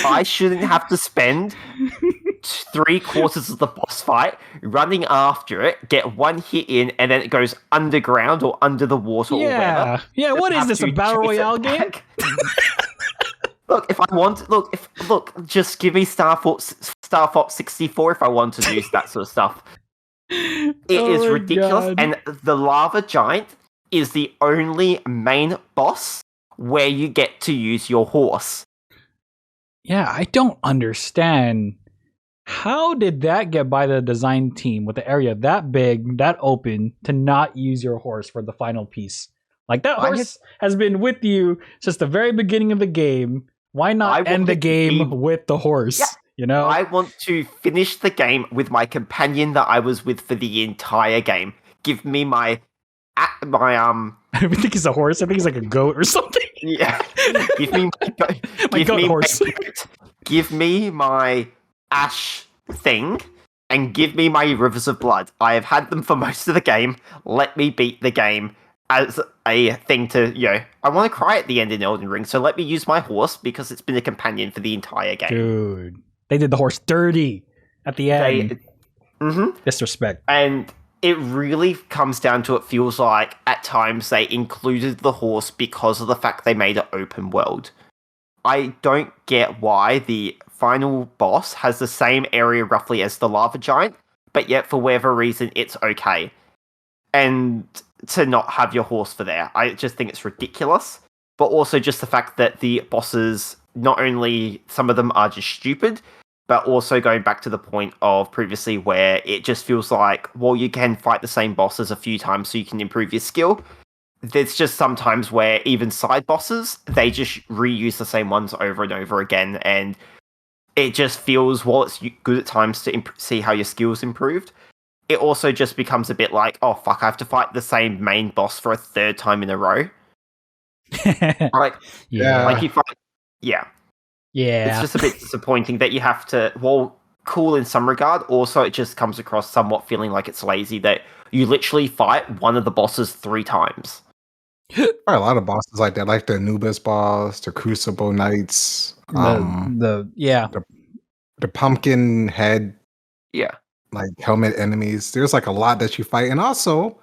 I shouldn't have to spend 3/4 of the boss fight running after it, get one hit in, and then it goes underground or under the water or whatever. Yeah, what is this, a battle royale game? Look, if I want, just give me Star Fox 64 if I want to do that sort of stuff. It is ridiculous, God. and the Lava Giant is the only main boss where you get to use your horse. Yeah, I don't understand. How did that get by the design team with the area that big, that open, to not use your horse for the final piece? Like, that horse has been with you since the very beginning of the game. Why not end the game with the horse? Yeah. You know? I want to finish the game with my companion that I was with for the entire game. Give me my I don't think he's a horse. I think he's like a goat or something. Yeah. Give me my goat horse. Give me my ash thing and give me my rivers of blood. I have had them for most of the game. Let me beat the game as a thing to, I want to cry at the end in Elden Ring, so let me use my horse because it's been a companion for the entire game. Dude, they did the horse dirty at the end. Disrespect. And it really comes down to, it feels like at times they included the horse because of the fact they made it open world. I don't get why the final boss has the same area roughly as the Lava Giant, but yet for whatever reason it's okay. And to not have your horse for there, I just think it's ridiculous. But also just the fact that the bosses, not only some of them are just stupid, but also going back to the point of previously where it just feels like, well, you can fight the same bosses a few times so you can improve your skill. There's just sometimes where even side bosses, they just reuse the same ones over and over again, and it just feels, while it's good at times to see how your skills improved, it also just becomes a bit like, oh fuck, I have to fight the same main boss for a third time in a row. Like you fight, yeah. It's just a bit disappointing that you have to, well, cool in some regard, also it just comes across somewhat feeling like it's lazy that you literally fight one of the bosses 3 times. A lot of bosses like that, like the Anubis boss, the Crucible Knights, the pumpkin head, like helmet enemies. There's like a lot that you fight, and also,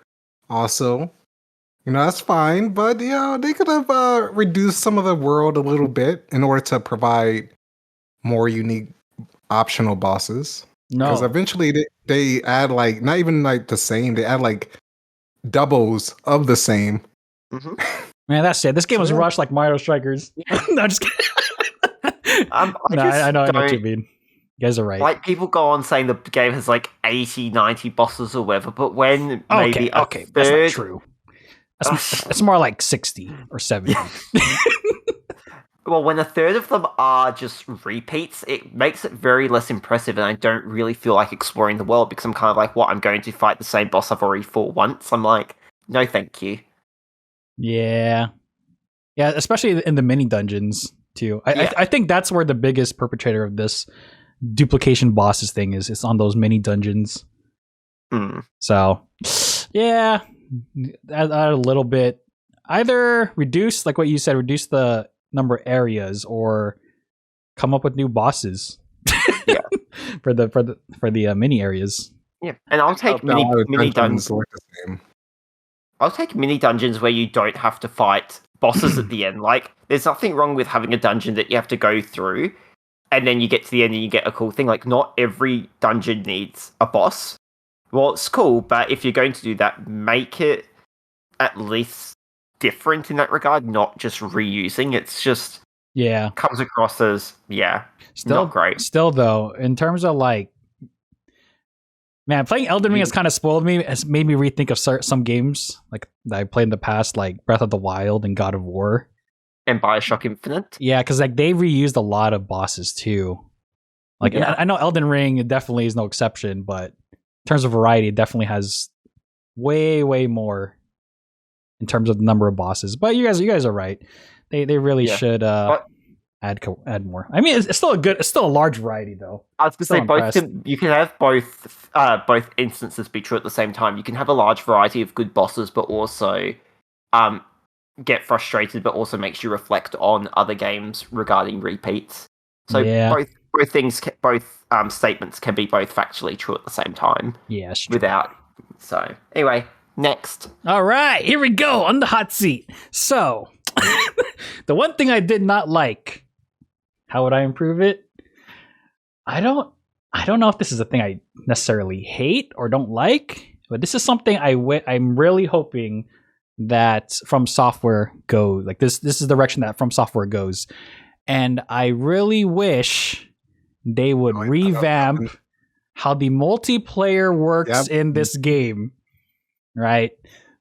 that's fine, but they could have reduced some of the world a little bit in order to provide more unique optional bosses. Because eventually they add like not even like the same, they add like doubles of the same. Man, that's it. This game was rushed like Mario Strikers. No, I'm just kidding. I know what you mean. You guys are right. Like, people go on saying the game has like 80, 90 bosses or whatever, but when maybe a third... That's not true. It's more like 60 or 70. Well, when a third of them are just repeats, it makes it very less impressive, and I don't really feel like exploring the world because I'm kind of like, what, I'm going to fight the same boss I've already fought once? I'm like, no thank you. Yeah, especially in the mini dungeons too. I think that's where the biggest perpetrator of this duplication bosses thing is. It's on those mini dungeons. So, yeah, add a little bit. Either reduce, like what you said, reduce the number of areas, or come up with new bosses. for the mini areas. Yeah, and I'll take mini dungeons. I'll take mini dungeons where you don't have to fight bosses at the end. Like, there's nothing wrong with having a dungeon that you have to go through, and then you get to the end and you get a cool thing. Like, not every dungeon needs a boss. Well, it's cool, but if you're going to do that, make it at least different in that regard, not just reusing. It's just comes across as still not great. Still though, in terms of like, man, playing Elden Ring has kind of spoiled me. It's made me rethink of some games like that I played in the past, like Breath of the Wild and God of War and BioShock Infinite. Yeah, because like they reused a lot of bosses too. Like I know Elden Ring definitely is no exception, but terms of variety, it definitely has way more in terms of the number of bosses. But you guys are right. They really should But add more. I mean, it's still a large variety though. I was going to Still say impressed. you can have both instances be true at the same time. You can have a large variety of good bosses, but also get frustrated, but also makes you reflect on other games regarding repeats. So Yeah. both statements can be both factually true at the same time. Yeah, it's true. So anyway, next. All right, here we go on the hot seat. So, the one thing I did not like, how would I improve it? I don't know if this is a thing I necessarily hate or don't like, but this is something I'm really hoping that From Software goes. Like this is the direction that From Software goes. And I really wish they would revamp how the multiplayer works in this game. Right?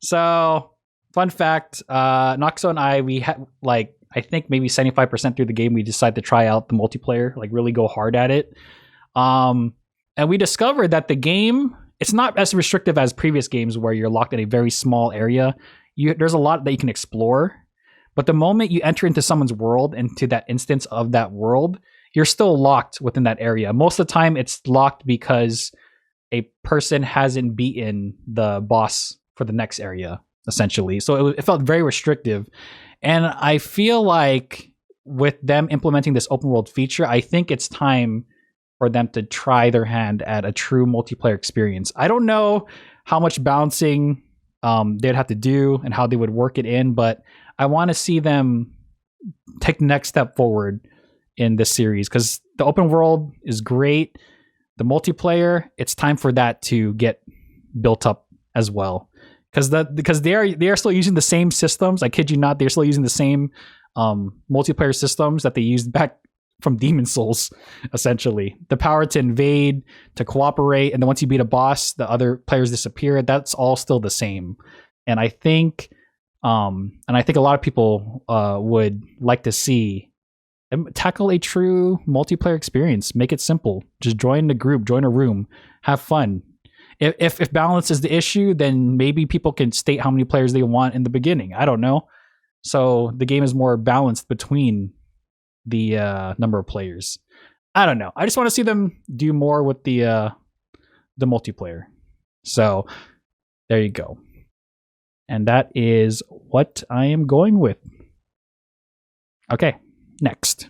So, fun fact, Noxo and I, we had like, I think maybe 75% through the game, we decided to try out the multiplayer, like really go hard at it. And we discovered that the game, it's not as restrictive as previous games where you're locked in a very small area. There's a lot that you can explore. But the moment you enter into someone's world, into that instance of that world, you're still locked within that area. Most of the time, it's locked because a person hasn't beaten the boss for the next area, essentially. So it felt very restrictive. And I feel like with them implementing this open world feature, I think it's time for them to try their hand at a true multiplayer experience. I don't know how much balancing they'd have to do and how they would work it in, but I want to see them take the next step forward in this series because the open world is great. The multiplayer, it's time for that to get built up as well. Because they are still using the same systems. I kid you not, they're still using the same multiplayer systems that they used back from Demon's Souls, essentially. The power to invade, to cooperate, and then once you beat a boss, the other players disappear. That's all still the same. And I think a lot of people would like to see tackle a true multiplayer experience. Make it simple. Just join the group, join a room, have fun. If balance is the issue, then maybe people can state how many players they want in the beginning. I don't know. So the game is more balanced between the number of players. I don't know. I just want to see them do more with the multiplayer. So there you go. And that is what I am going with. Okay, next.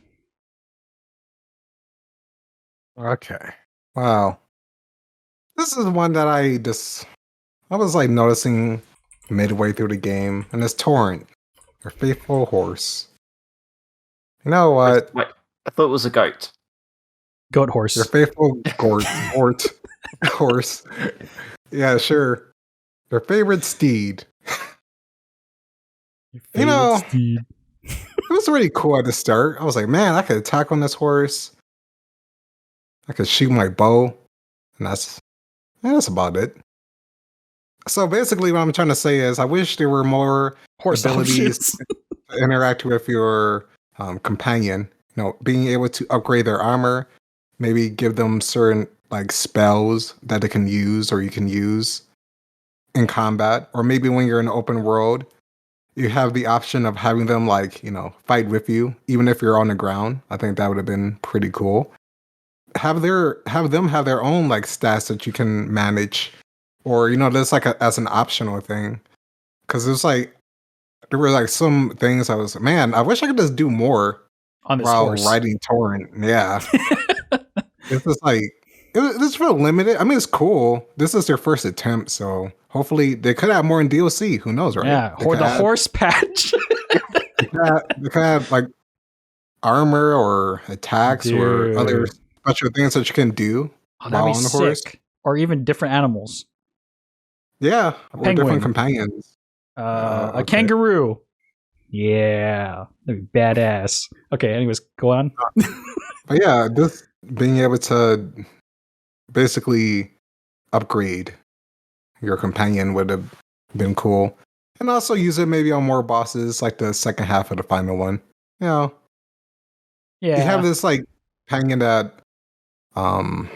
Okay. Wow. This is one that I was like noticing midway through the game, and it's Torrent, your faithful horse. You know what? Wait, I thought it was a goat. Goat horse. Your faithful horse. Yeah, sure. Your favorite steed. Steed. It was really cool at the start. I was like, man, I could attack on this horse. I could shoot my bow. And that's about it. So basically what I'm trying to say is I wish there were more horse abilities to interact with your companion. You know, being able to upgrade their armor, maybe give them certain like spells that they can use or you can use in combat. Or maybe when you're in the open world, you have the option of having them like, you know, fight with you, even if you're on the ground. I think that would have been pretty cool. Have them have their own like stats that you can manage, or you know, that's like as an optional thing. Because it's like there were like some things I was, man, I wish I could just do more on this while horse. riding Torrent. Yeah, it's just like it's real limited. I mean, it's cool. This is their first attempt, so hopefully they could have more in DLC. Who knows, right? Yeah, or the horse patch. they could have like armor or attacks or other special things that you can do while on the horse, or even different animals. Yeah, or different companions. A kangaroo. Yeah, that'd be badass. Okay, anyways, go on. But yeah, just being able to basically upgrade your companion would have been cool, and also use it maybe on more bosses, like the second half of the final one. You know, yeah, you have this like companion that,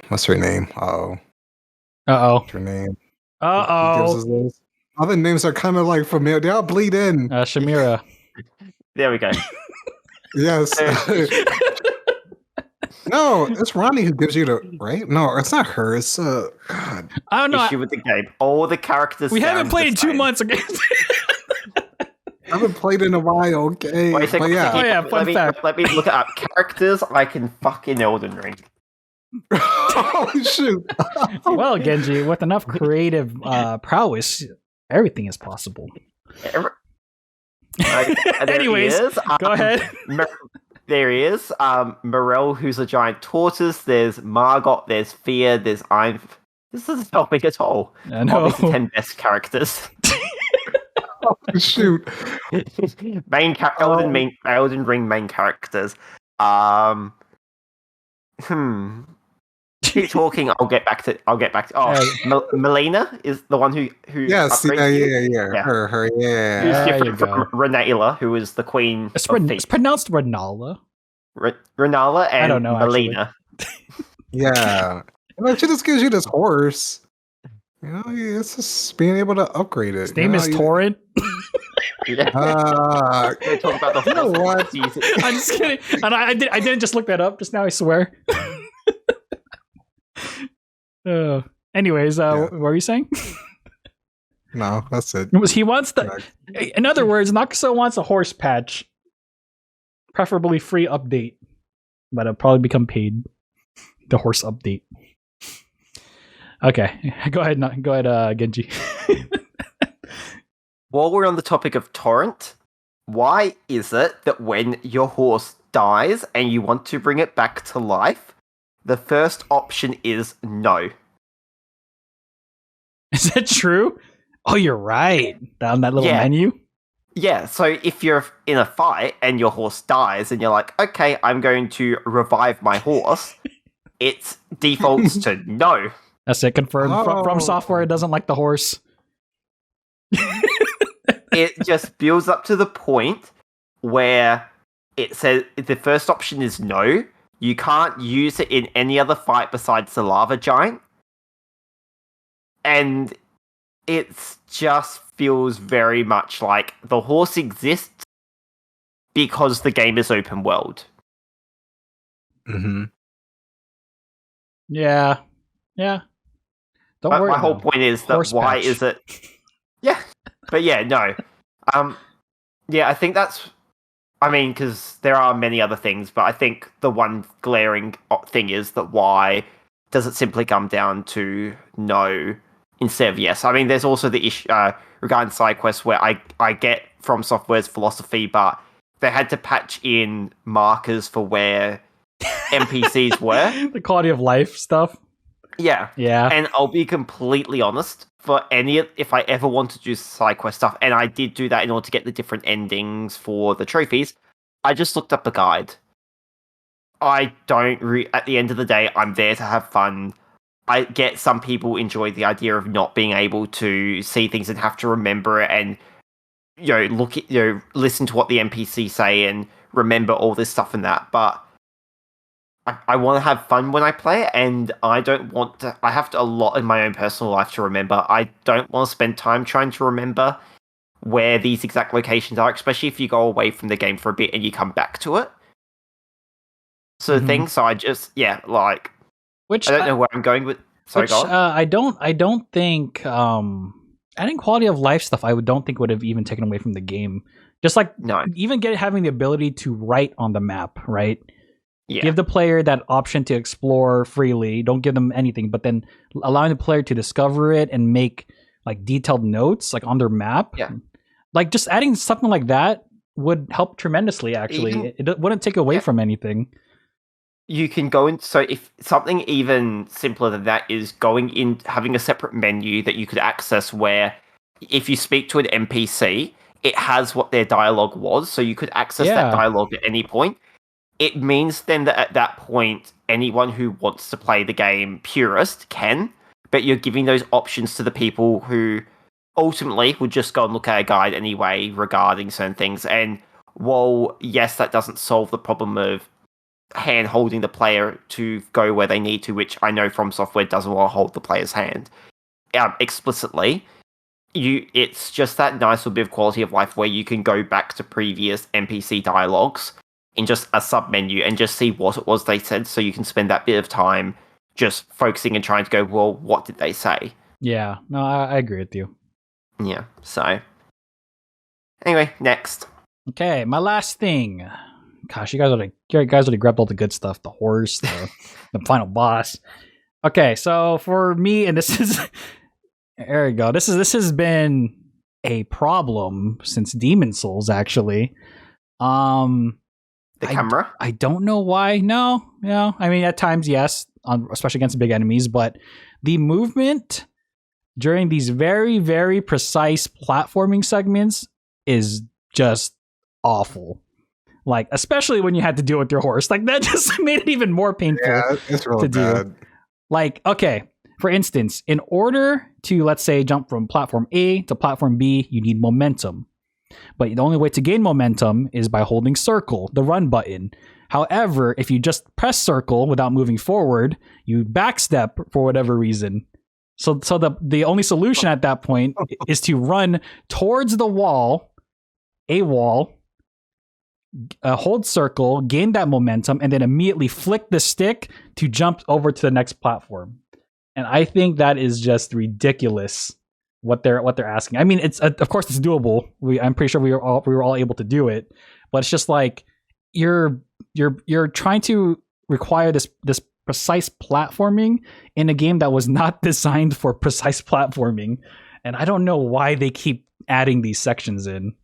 what's her name? Oh, Uh What's her name? oh. He gives us those. Other names are kind of like familiar. They all bleed in. Shamira. There we go. Yes. No, it's Ronnie who gives you the right. No, it's not her. It's God. I don't know. Issue with the game. All the characters. We haven't sound played the in 2 same. months. Okay. I haven't played in a while. Okay, Wait a second, but yeah. Oh, yeah, fun fact. Let me look it up. Characters I can fucking Elden Ring. Oh shoot. Well, Genji, with enough creative prowess, everything is possible. Anyways, go ahead. There he is. Morel, who's a giant tortoise. There's Margot. There's Fear. There's I'm. This doesn't help me at all. I know. Obviously, 10 best characters. Oh, shoot. Elden Ring main characters. Keep talking. I'll get back to. Oh, Melina is the one who. Yes. upgrades you. Yeah. Her. Yeah. Who's There you different from Renala, who is the queen. It's of thieves. pronounced Renala. Renala and I don't know, Melina. Yeah. And she just gives you this horse. You know, it's just being able to upgrade it. His name is Torrent. Yeah. They talk about the You know what? I'm just kidding. And I didn't just look that up just now, I swear. Anyways, what were you saying? No, that's it. He wants in other words, Nakaso wants a horse patch. Preferably free update. But it'll probably become paid. The horse update. Okay. Go ahead, Genji. While we're on the topic of torrent, why is it that when your horse dies and you want to bring it back to life, the first option is no? Is that true? Oh, you're right. Down that little menu. Yeah, so if you're in a fight and your horse dies and you're like, okay, I'm going to revive my horse, it defaults to no. That's it. Confirmed. From software, it doesn't like the horse. It just builds up to the point where it says the first option is no. You can't use it in any other fight besides the lava giant. And it just feels very much like the horse exists because the game is open world. Mm-hmm. Yeah. Don't worry. My whole point is that why is it? Yeah, but yeah, no. Yeah, I think that's. I mean, because there are many other things, but I think the one glaring thing is that why does it simply come down to no instead of yes? I mean, there's also the issue regarding side quests where I get From Software's philosophy, but they had to patch in markers for where NPCs were. The quality of life stuff. Yeah. And I'll be completely honest, if I ever wanted to do side quest stuff, and I did do that in order to get the different endings for the trophies, I just looked up the guide. I don't at the end of the day, I'm there to have fun. I get some people enjoy the idea of not being able to see things and have to remember it and listen to what the NPCs say and remember all this stuff and that, but I want to have fun when I play it, and I don't want to. I have a lot in my own personal life to remember. I don't want to spend time trying to remember where these exact locations are, especially if you go away from the game for a bit and you come back to it. So the thing, so I just, which I don't know where I'm going with. Sorry, go on. I don't think adding quality of life stuff. I don't think would have even taken away from the game. Just like even having the ability to write on the map, right? Yeah. Give the player that option to explore freely. Don't give them anything, but then allowing the player to discover it and make like detailed notes like on their map. Yeah. Like just adding something like that would help tremendously, actually. It wouldn't take away from anything. You can go in. So if something even simpler than that is going in, having a separate menu that you could access where if you speak to an NPC, it has what their dialogue was. So you could access that dialogue at any point. It means then that at that point, anyone who wants to play the game purist can, but you're giving those options to the people who ultimately would just go and look at a guide anyway regarding certain things. And while, yes, that doesn't solve the problem of hand holding the player to go where they need to, which I know From Software doesn't want to hold the player's hand explicitly. It's just that nice little bit of quality of life where you can go back to previous NPC dialogues in just a sub menu and just see what it was they said, so you can spend that bit of time just focusing and trying to go, well, what did they say? Yeah, no, I agree with you. Yeah, so anyway, next. Okay, my last thing. Gosh, you guys already grabbed all the good stuff, the horse, the final boss. Okay, so for me, and this is there you go. This has been a problem since Demon Souls, actually. The camera? I don't know why. No. I mean, at times, yes, especially against big enemies, but the movement during these very, very precise platforming segments is just awful. Like, especially when you had to deal with your horse. Like, that just made it even more painful. Yeah, it's really bad. Like, okay, for instance, in order to, let's say, jump from platform A to platform B, you need momentum. But the only way to gain momentum is by holding circle, the run button. However, if you just press circle without moving forward, you backstep for whatever reason. So the only solution at that point is to run towards the wall, hold circle, gain that momentum, and then immediately flick the stick to jump over to the next platform. And I think that is just ridiculous what they're asking. I mean, it's of course it's doable. I'm pretty sure we were all able to do it, but it's just like you're trying to require this precise platforming in a game that was not designed for precise platforming, and I don't know why they keep adding these sections in.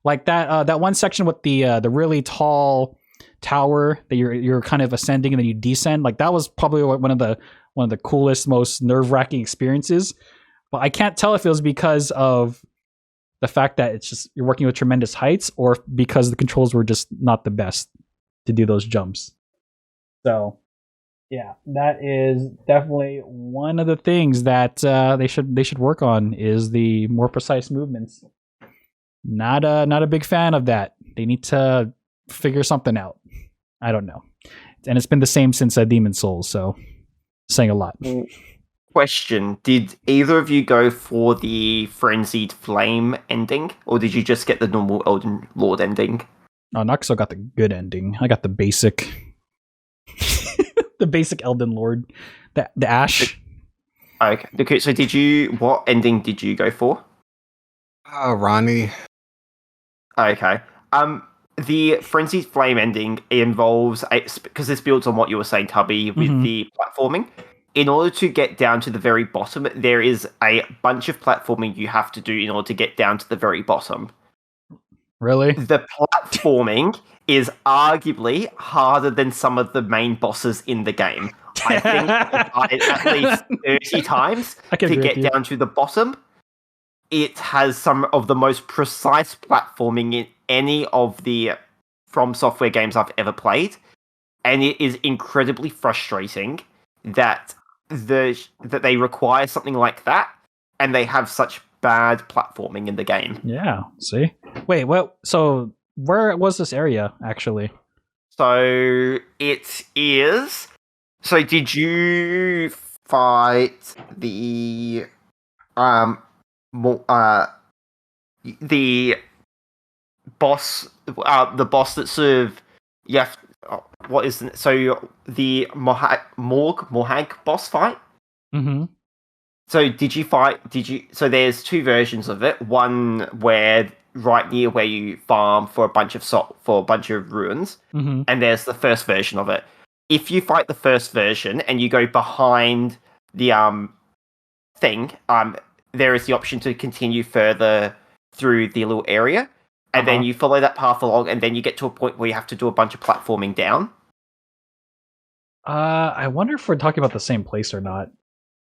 Like that one section with the really tall tower that you're kind of ascending and then you descend. Like that was probably one of the coolest, most nerve-wracking experiences. But I can't tell if it was because of the fact that it's just you're working with tremendous heights, or because the controls were just not the best to do those jumps. So, yeah, that is definitely one of the things that they should work on, is the more precise movements. Not a big fan of that. They need to figure something out. I don't know. And it's been the same since Demon Souls, so saying a lot. Question: did either of you go for the Frenzied Flame ending, or did you just get the normal Elden Lord ending? Oh, Naxo got the good ending. I got the basic, the basic Elden Lord, the Ash. Okay. So what ending did you go for? Ronnie. Okay. The Frenzied Flame ending involves because this builds on what you were saying, Tubby, with the platforming. In order to get down to the very bottom, there is a bunch of platforming you have to do in order to get down to the very bottom. Really? The platforming is arguably harder than some of the main bosses in the game. I think I tried at least 30 times to get down to the bottom. It has some of the most precise platforming in any of the From Software games I've ever played. And it is incredibly frustrating that they require something like that, and they have such bad platforming in the game. Yeah, see? Wait, what? So where was this area, actually? So it is... So did you fight the... the boss... the boss that sort of... You have... what is it? So the Morhag boss fight? Mm-hmm. So so there's two versions of it. One where right near where you farm for a bunch of ruins, and there's the first version of it. If you fight the first version and you go behind the thing, there is the option to continue further through the little area, and then you follow that path along, and then you get to a point where you have to do a bunch of platforming down. I wonder if we're talking about the same place or not.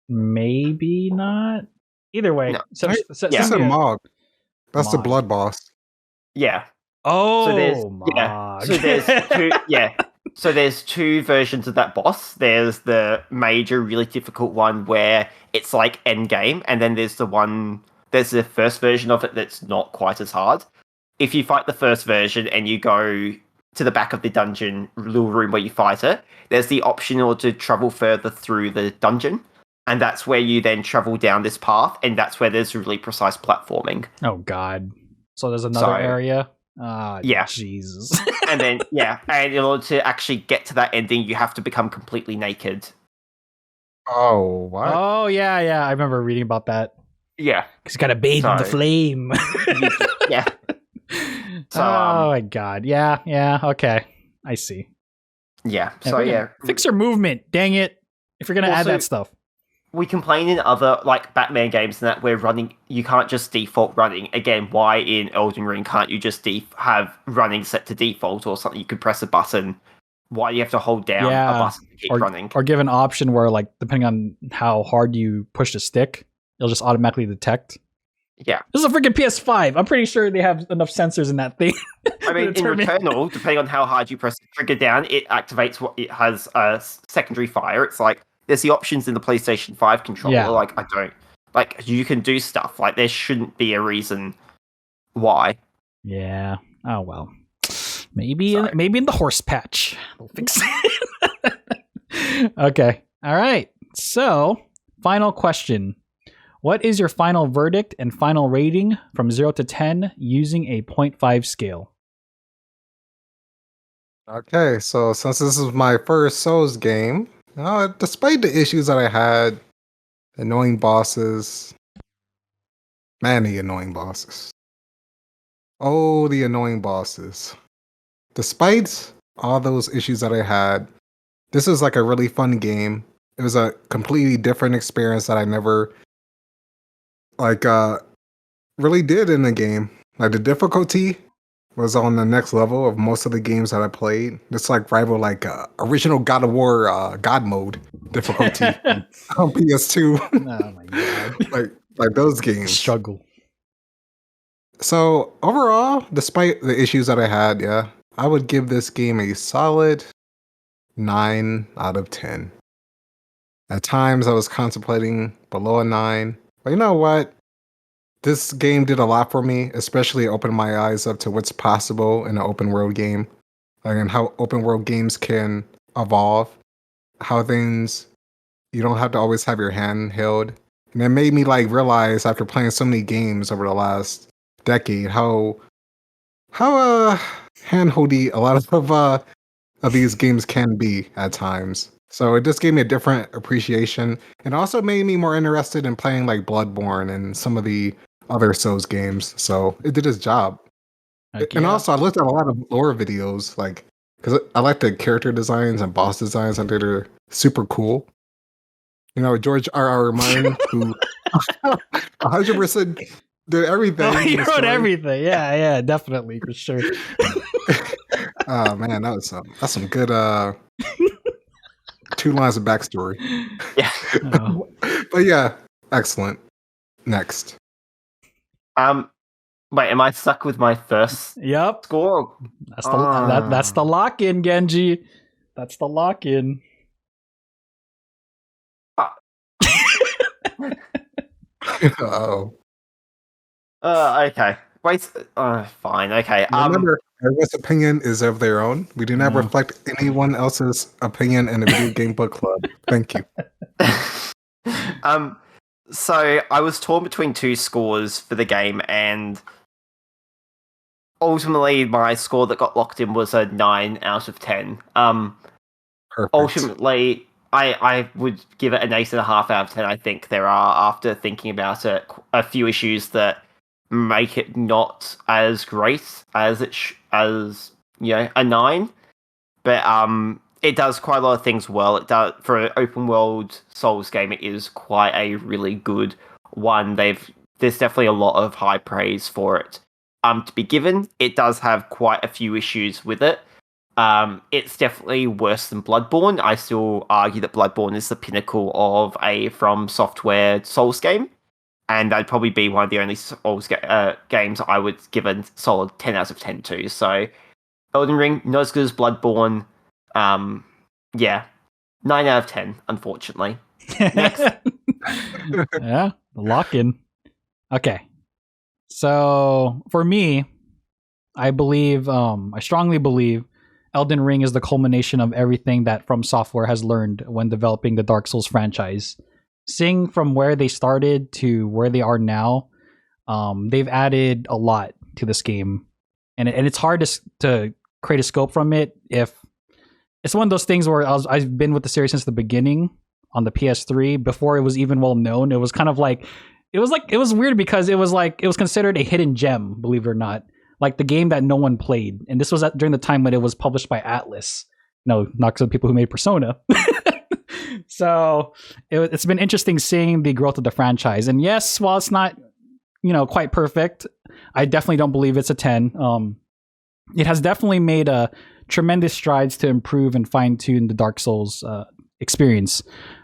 Maybe not. Either way, No. This is a Mog. That's the blood boss. Yeah. Oh, so there's two. Yeah. So there's two versions of that boss. There's the major, really difficult one where it's like end game, and then there's the first version of it that's not quite as hard. If you fight the first version and you go to the back of the dungeon little room where you fight it, there's the option to travel further through the dungeon. And that's where you then travel down this path, and that's where there's really precise platforming. Oh, God. So there's another area? Ah, yeah. Jesus. And then, and in order to actually get to that ending, you have to become completely naked. Oh, what? Oh, yeah. I remember reading about that. Yeah. Because you gotta bathe in the flame. Yeah. So, oh, my God. Yeah. Okay. I see. Yeah. So, yeah. Fix your movement. Dang it. If you're gonna add that stuff. We complain in other, like, Batman games that we're running, you can't just default running. Again, why in Elden Ring can't you just have running set to default or something? You could press a button. Why do you have to hold down a button to keep running? Or give an option where, like, depending on how hard you push the stick, it'll just automatically detect. Yeah. This is a freaking PS5. I'm pretty sure they have enough sensors in that thing. I mean, in Returnal, depending on how hard you press the trigger down, it activates what it has secondary fire. It's like, there's the options in the PlayStation 5 controller. Yeah. Like, I don't... Like, you can do stuff. Like, there shouldn't be a reason why. Yeah. Oh, well. Maybe in the horse patch. They'll fix it. Okay. All right. So, final question. What is your final verdict and final rating from 0 to 10 using a 0.5 scale? Okay, so since this is my first Souls game, despite the issues that I had, annoying bosses, many annoying bosses. Oh, the annoying bosses. Despite all those issues that I had, this is like a really fun game. It was a completely different experience that I never really did in the game. Like the difficulty was on the next level of most of the games that I played. It's like rival original God of War God mode difficulty on PS2. Oh my God. like those games. Struggle. So overall, despite the issues that I had, I would give this game a solid 9 out of 10. At times I was contemplating below a 9, but you know what? This game did a lot for me, especially opened my eyes up to what's possible in an open world game, and how open world games can evolve, how things, you don't have to always have your hand held. And it made me realize after playing so many games over the last decade, how handholdy a lot of these games can be at times. So it just gave me a different appreciation, and also made me more interested in playing like Bloodborne and some of the other Souls games. So it did its job. And also I looked at a lot of lore videos, because I like the character designs and boss designs. I think they're super cool. You know, George R.R. Martin, who 100% did everything. Oh, he wrote everything. Yeah, definitely, for sure. Oh man, that's some good 2 lines of backstory. Yeah. Oh. But yeah, excellent. Next. Wait, am I stuck with my first Yep. score? That's the lock-in, Genji. That's the lock-in. Oh. Okay. Wait. Fine. Okay. Remember, everyone's opinion is of their own. We do not reflect anyone else's opinion in the video game book club. Thank you. So I was torn between 2 scores for the game, and ultimately my score that got locked in was a 9 out of 10. Perfect. Ultimately, I would give it an 8.5 out of 10. I think there are, after thinking about it, a few issues that make it not as great as a 9. But it does quite a lot of things well. It does, for an open world Souls game, it is quite a really good one. There's definitely a lot of high praise for it. To be given, it does have quite a few issues with it. It's definitely worse than Bloodborne. I still argue that Bloodborne is the pinnacle of a From Software Souls game, and that'd probably be one of the only Souls games I would give a solid 10 out of 10 to. So, Elden Ring, not as good as Bloodborne. 9 out of 10, unfortunately. Next. Yeah, the lock-in. Okay. So, for me, I strongly believe Elden Ring is the culmination of everything that From Software has learned when developing the Dark Souls franchise. Seeing from where they started to where they are now, they've added a lot to this game, and it's hard to create a scope from it. If it's one of those things where I've been with the series since the beginning on the PS3 before it was even well known. It was kind of like it was weird because it was considered a hidden gem, believe it or not. Like the game that no one played, and this was during the time when it was published by Atlas. No, not the people who made Persona. So it's been interesting seeing the growth of the franchise. And yes, while it's not quite perfect, I definitely don't believe it's a 10. It has definitely made tremendous strides to improve and fine tune the Dark Souls experience.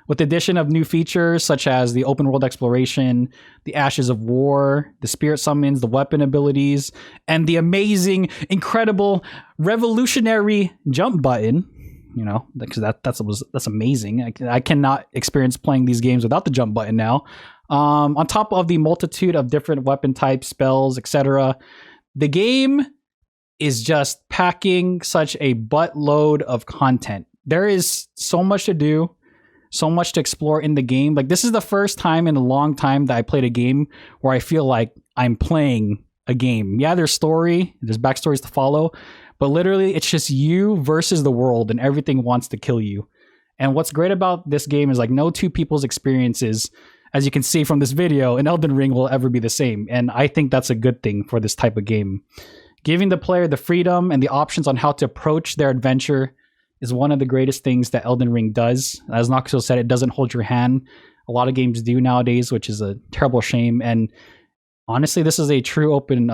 With the addition of new features such as the open world exploration, the Ashes of War, the spirit summons, the weapon abilities, and the amazing, incredible, revolutionary jump button, because that's amazing. I cannot experience playing these games without the jump button now. On top of the multitude of different weapon types, spells, etc., the game is just packing such a buttload of content. There is so much to do, so much to explore in the game. Like, this is the first time in a long time that I played a game where I feel like I'm playing a game. Yeah, there's story, there's backstories to follow, but literally it's just you versus the world and everything wants to kill you. And what's great about this game is like no two people's experiences, as you can see from this video, in Elden Ring will ever be the same. And I think that's a good thing for this type of game. Giving the player the freedom and the options on how to approach their adventure is one of the greatest things that Elden Ring does. As Noxo said, it doesn't hold your hand. A lot of games do nowadays, which is a terrible shame. And honestly, this is a true open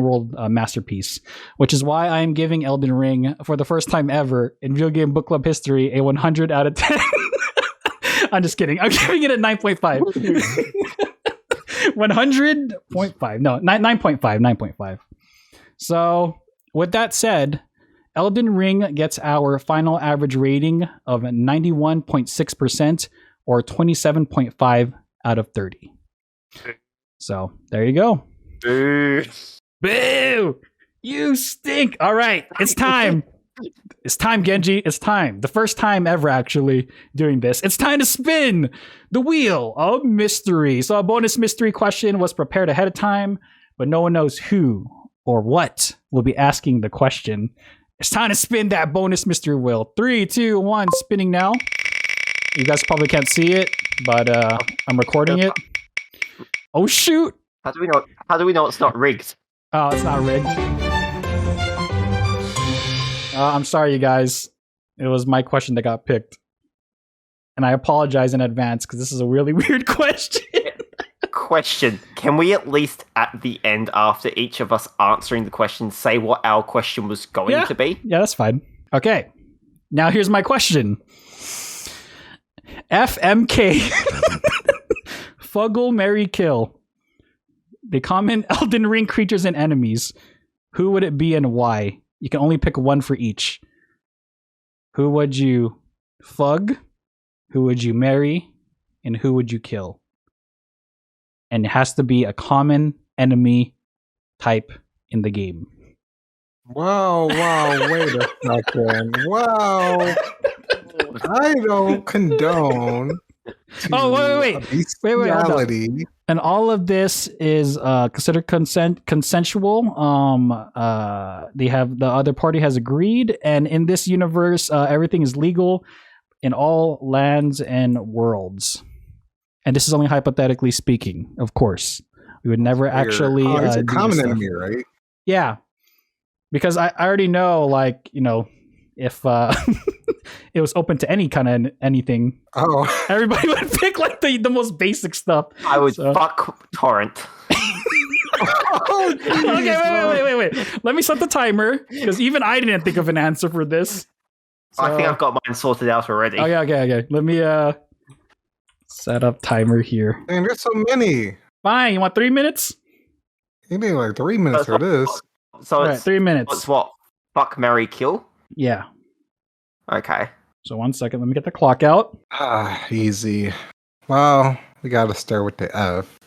world masterpiece, which is why I'm giving Elden Ring, for the first time ever in Video Game Book Club history, a 100 out of 10. I'm just kidding. I'm giving it a 9.5. 100.5. No, 9.5. 9.5. So, with that said, Elden Ring gets our final average rating of 91.6% or 27.5 out of 30. So, there you go. Boo. Boo! You stink! All right, it's time. It's time, Genji. It's time. The first time ever, actually, doing this. It's time to spin the wheel of mystery. So a bonus mystery question was prepared ahead of time, but no one knows who or what will be asking the question. It's time to spin that bonus mystery wheel. 3, 2, 1, spinning now. You guys probably can't see it, but I'm recording it. Oh, shoot! How do we know it's not rigged? Oh, it's not rigged. I'm sorry, you guys. It was my question that got picked. And I apologize in advance because this is a really weird question. Question. Can we at least at the end, after each of us answering the question, say what our question was going to be? Yeah, that's fine. Okay. Now here's my question. FMK. Fuggle, marry, kill. The common Elden Ring creatures and enemies. Who would it be and why? You can only pick one for each. Who would you fug? Who would you marry? And who would you kill? And it has to be a common enemy type in the game. Wow, wait a second. Wow. I don't condone. Wait, bestiality. And all of this is considered consensual. The other party has agreed, and in this universe, everything is legal in all lands and worlds. And this is only hypothetically speaking, of course. We would never actually. It's a common enemy, right? Yeah, because I already know, like, if it was open to any kind of anything, everybody would pick like the most basic stuff. I would fuck Torrent. Okay, wait. Let me set the timer, because even I didn't think of an answer for this. So, I think I've got mine sorted out already. Okay. Let me set up timer here. Man, there's so many. Fine, you want 3 minutes? You need like 3 minutes for this. So it's 3 minutes. It's what? Fuck, marry, kill? Yeah. Okay. So 1 second, let me get the clock out. Easy. Well, we gotta start with the F,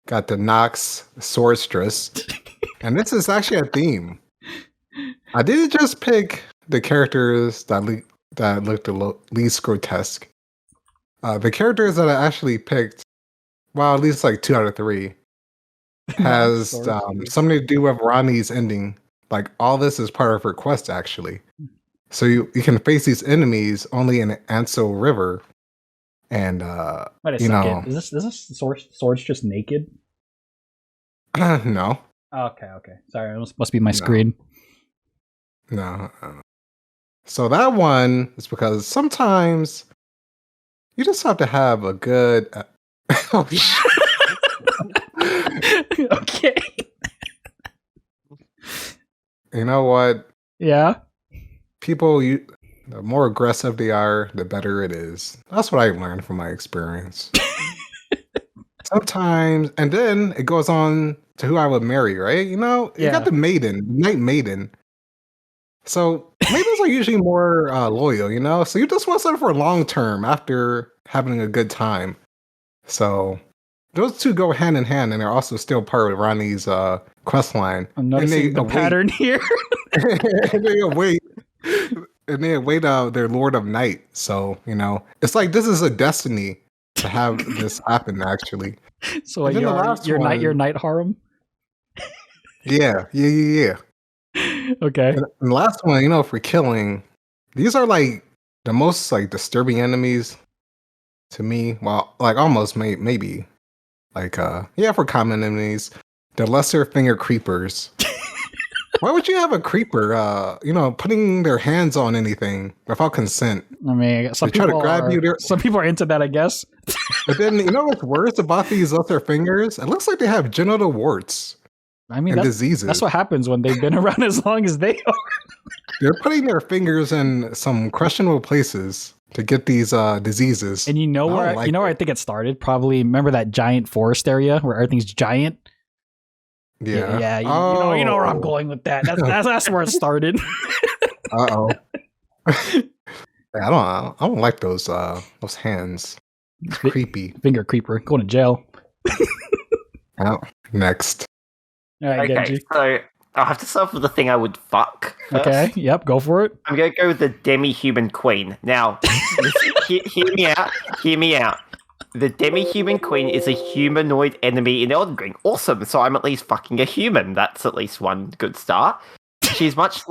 Got the Nox Swordstress. And this is actually a theme. I did just pick the characters that looked the least grotesque. The characters that I actually picked, well, at least like 2 out of 3, has something to do with Ronnie's ending. Like all this is part of her quest, actually. So you can face these enemies only in Ansel River, and Wait a you second. know, Is this Swords just naked? no, Okay. Sorry, it must be my screen. no. So that one is because sometimes you just have to have a good. Oh, Okay. you know what? Yeah. People, the more aggressive they are, the better it is. That's what I learned from my experience. Sometimes, and then it goes on to who I would marry, right? You know, you got the Night Maiden. So maidens are usually more loyal, you know? So you just want something for long term after having a good time. So those two go hand in hand, and they're also still part of Ronnie's quest line. I'm noticing the pattern here. And they await, their Lord of Night. So, you know, it's like this is a destiny to have this happen, actually. So your night harem? Yeah. Okay. And the last one, you know, for killing, these are like the most like disturbing enemies to me. Well, like almost maybe. Like for common enemies. The lesser finger creepers. Why would you have a creeper you know, putting their hands on anything without consent? I mean, some people are into that, I guess. But then you know what's worse about these lesser fingers? It looks like they have genital warts. I mean, and diseases. That's what happens when they've been around as long as they are. They're putting their fingers in some questionable places to get these diseases. And you know where I think it started? Probably remember that giant forest area where everything's giant? Yeah. You know where I'm going with that. That's where it started. Uh-oh. I don't like those hands. It's creepy. Finger creeper. Going to jail. Next. All right, okay, Genji. so I'll have to start with the thing I would fuck first. Okay, yep, go for it. I'm going to go with the demi-human queen. Now, hear me out. The demi-human queen is a humanoid enemy in Elden Ring. Awesome, so I'm at least fucking a human. That's at least one good start. She is much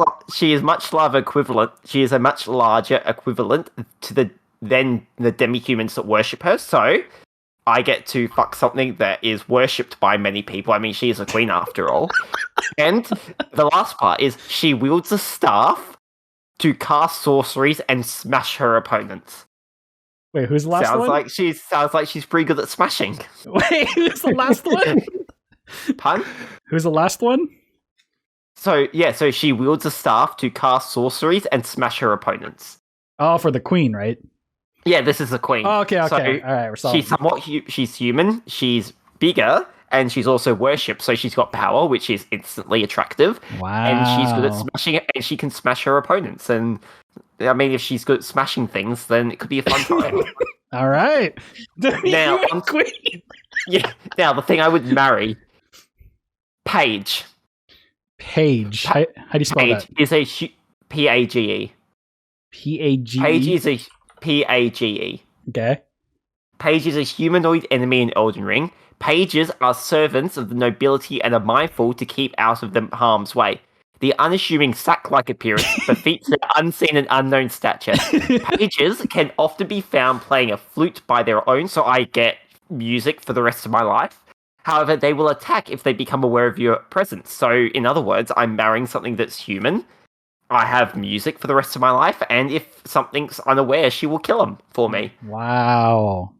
larger equivalent. She is a much larger equivalent to the demi-humans that worship her. So I get to fuck something that is worshipped by many people. I mean, she is a queen after all. And the last part is she wields a staff to cast sorceries and smash her opponents. Wait, who's the last one? Sounds like she's pretty good at smashing. Wait, who's the last one? Pun? Who's the last one? So she wields a staff to cast sorceries and smash her opponents. Oh, for the queen, right? Yeah, this is the queen. Oh, okay. So All right, we're solid. She's human, she's bigger, and she's also worshipped, so she's got power, which is instantly attractive. Wow. And she's good at smashing it, and she can smash her opponents. And I mean, if she's good at smashing things, then it could be a fun time. All right. Now, queen. Yeah. Now, the thing I would marry, Paige. Paige. How do you spell Paige that? is a Page. Page. Paige is a Page. Okay. Paige is a humanoid enemy in Elden Ring. Pages are servants of the nobility and are mindful to keep out of the harm's way. The unassuming sack-like appearance befits their unseen and unknown stature. Pages can often be found playing a flute by their own, so I get music for the rest of my life. However, they will attack if they become aware of your presence. So, in other words, I'm marrying something that's human. I have music for the rest of my life, and if something's unaware, she will kill him for me. Wow.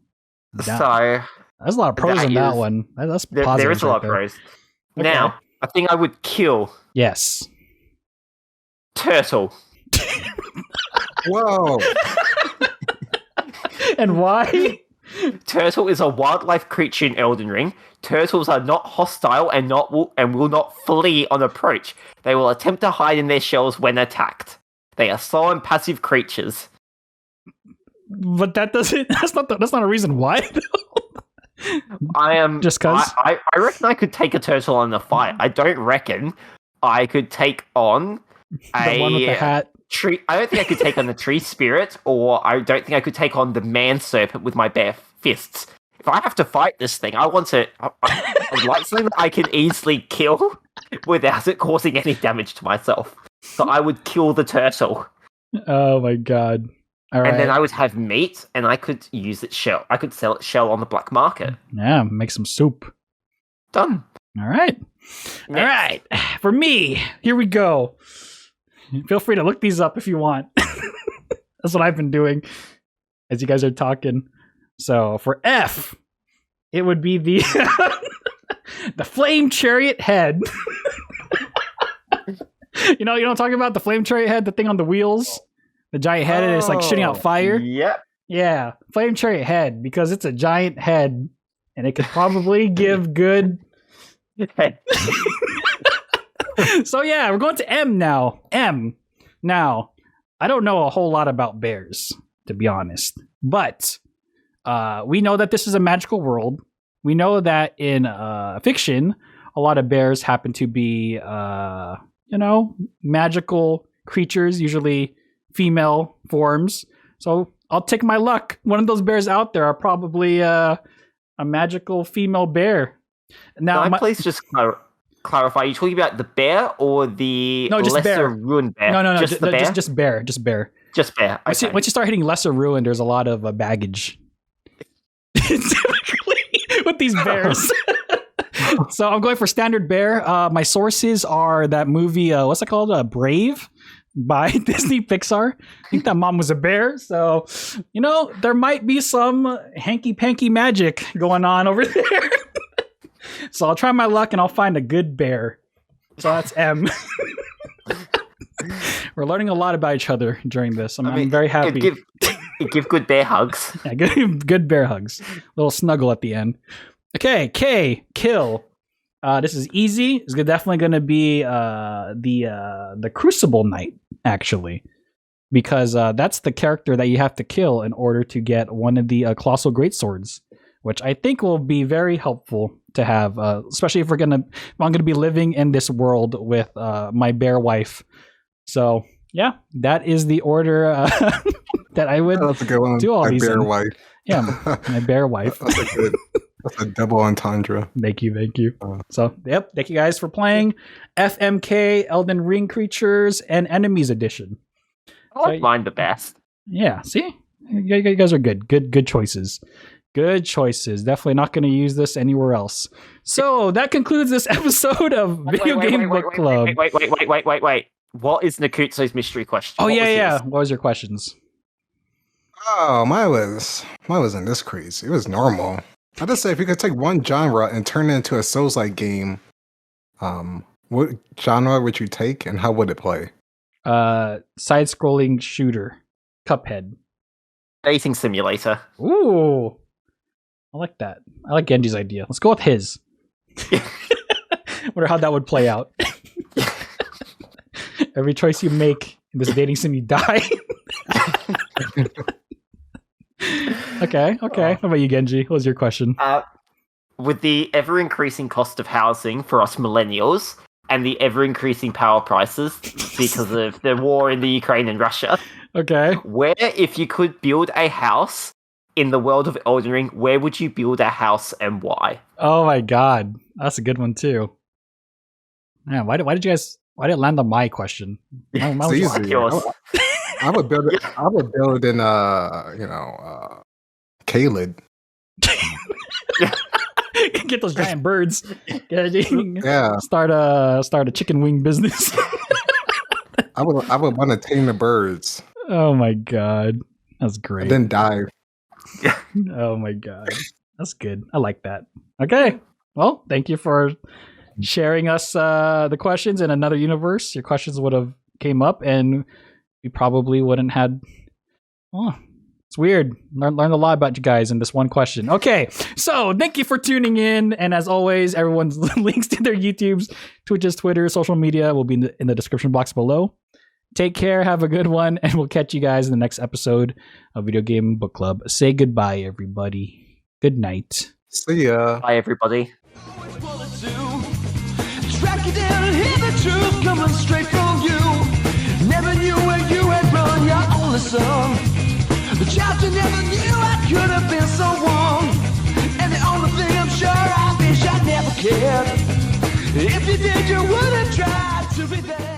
So there's a lot of pros in that one. That's positive. There is a lot of pros. Okay. Now, I think I would kill. Yes. Turtle. Whoa. And why? Turtle is a wildlife creature in Elden Ring. Turtles are not hostile and will not flee on approach. They will attempt to hide in their shells when attacked. They are slow and passive creatures. But that's not a reason why. I am just because I reckon I could take a turtle in a fight. I don't reckon I could take on The one with the hat. Tree. I don't think I could take on the tree spirit, or I don't think I could take on the man serpent with my bare fists. If I have to fight this thing, I want to. I'd like something that I can easily kill without it causing any damage to myself. So I would kill the turtle. Oh my god! All right. And then I would have meat, and I could use its shell. I could sell its shell on the black market. Yeah, make some soup. Done. All right. Next. All right. For me, here we go. Feel free to look these up if you want. That's what I've been doing as you guys are talking. So for F, it would be the the flame chariot head. You know what I'm talking about? The flame chariot head, the thing on the wheels, the giant head, and it's like shooting out fire. Yep. Yeah, flame chariot head because it's a giant head, and it could probably give good. So yeah, we're going to M now. M. Now, I don't know a whole lot about bears, to be honest. But we know that this is a magical world. We know that in fiction, a lot of bears happen to be, magical creatures, usually female forms. So I'll take my luck. One of those bears out there are probably a magical female bear. Now, please just clarify. Are you talking about the bear or the lesser bear. ruined bear? No, just the bear. Just bear. Just bear. Just bear. Okay. Once you start hitting lesser ruined, there's a lot of baggage. Typically with these bears. So I'm going for standard bear. My sources are that movie. What's it called? Brave by Disney Pixar. I think that mom was a bear. So there might be some hanky panky magic going on over there. So I'll try my luck and I'll find a good bear. So that's M. We're learning a lot about each other during this. I'm very happy. Give good bear hugs. Yeah, good bear hugs. Little snuggle at the end. Okay, K, kill. This is easy. It's definitely going to be the Crucible Knight, actually. Because that's the character that you have to kill in order to get one of the Colossal Greatswords, which I think will be very helpful to have, especially if I'm going to be living in this world with my bear wife. So yeah, that is the order that I would that's a good one. Do all my these. Bear wife. Yeah, my bear wife. That's a double entendre. Thank you. So yep, thank you guys for playing FMK Elden Ring Creatures and Enemies Edition. I like mine the best. Yeah, see, you guys are good. Good choices. Good choices. Definitely not going to use this anywhere else. So that concludes this episode of Video Game Book Club. Wait. What is Nakutsu's mystery question? Oh, yeah. What was your questions? Oh, mine wasn't this crazy. It was normal. I'd just say if you could take one genre and turn it into a Souls-like game, what genre would you take and how would it play? Side-scrolling shooter. Cuphead. Dating simulator. Ooh. I like that. I like Genji's idea. Let's go with his. Wonder how that would play out. Every choice you make in this dating sim, you die. Okay. How about you, Genji? What was your question? With the ever-increasing cost of housing for us millennials and the ever-increasing power prices because of the war in the Ukraine and Russia, okay, where if you could build a house in the world of Elden Ring, where would you build a house and why? Oh my god, that's a good one too. Man, why did it land on my question? It's easy. I would build it. I would build in Caelid. Get those giant birds. Yeah. Start a chicken wing business. I would want to tame the birds. Oh my god, that's great. And then dive. Oh my god, that's good. I like that. Okay, well, thank you for sharing us the questions in another universe. Your questions would have came up, and we probably wouldn't had. Oh, it's weird. Learned a lot about you guys in this one question. Okay, so thank you for tuning in, and as always, everyone's links to their YouTubes, Twitches, Twitter, social media will be in the description box below. Take care, have a good one, and we'll catch you guys in the next episode of Video Game Book Club. Say goodbye, everybody. Good night. See ya. Bye, everybody. Track you down and hear the truth coming straight from you. said you wouldn't try to be there.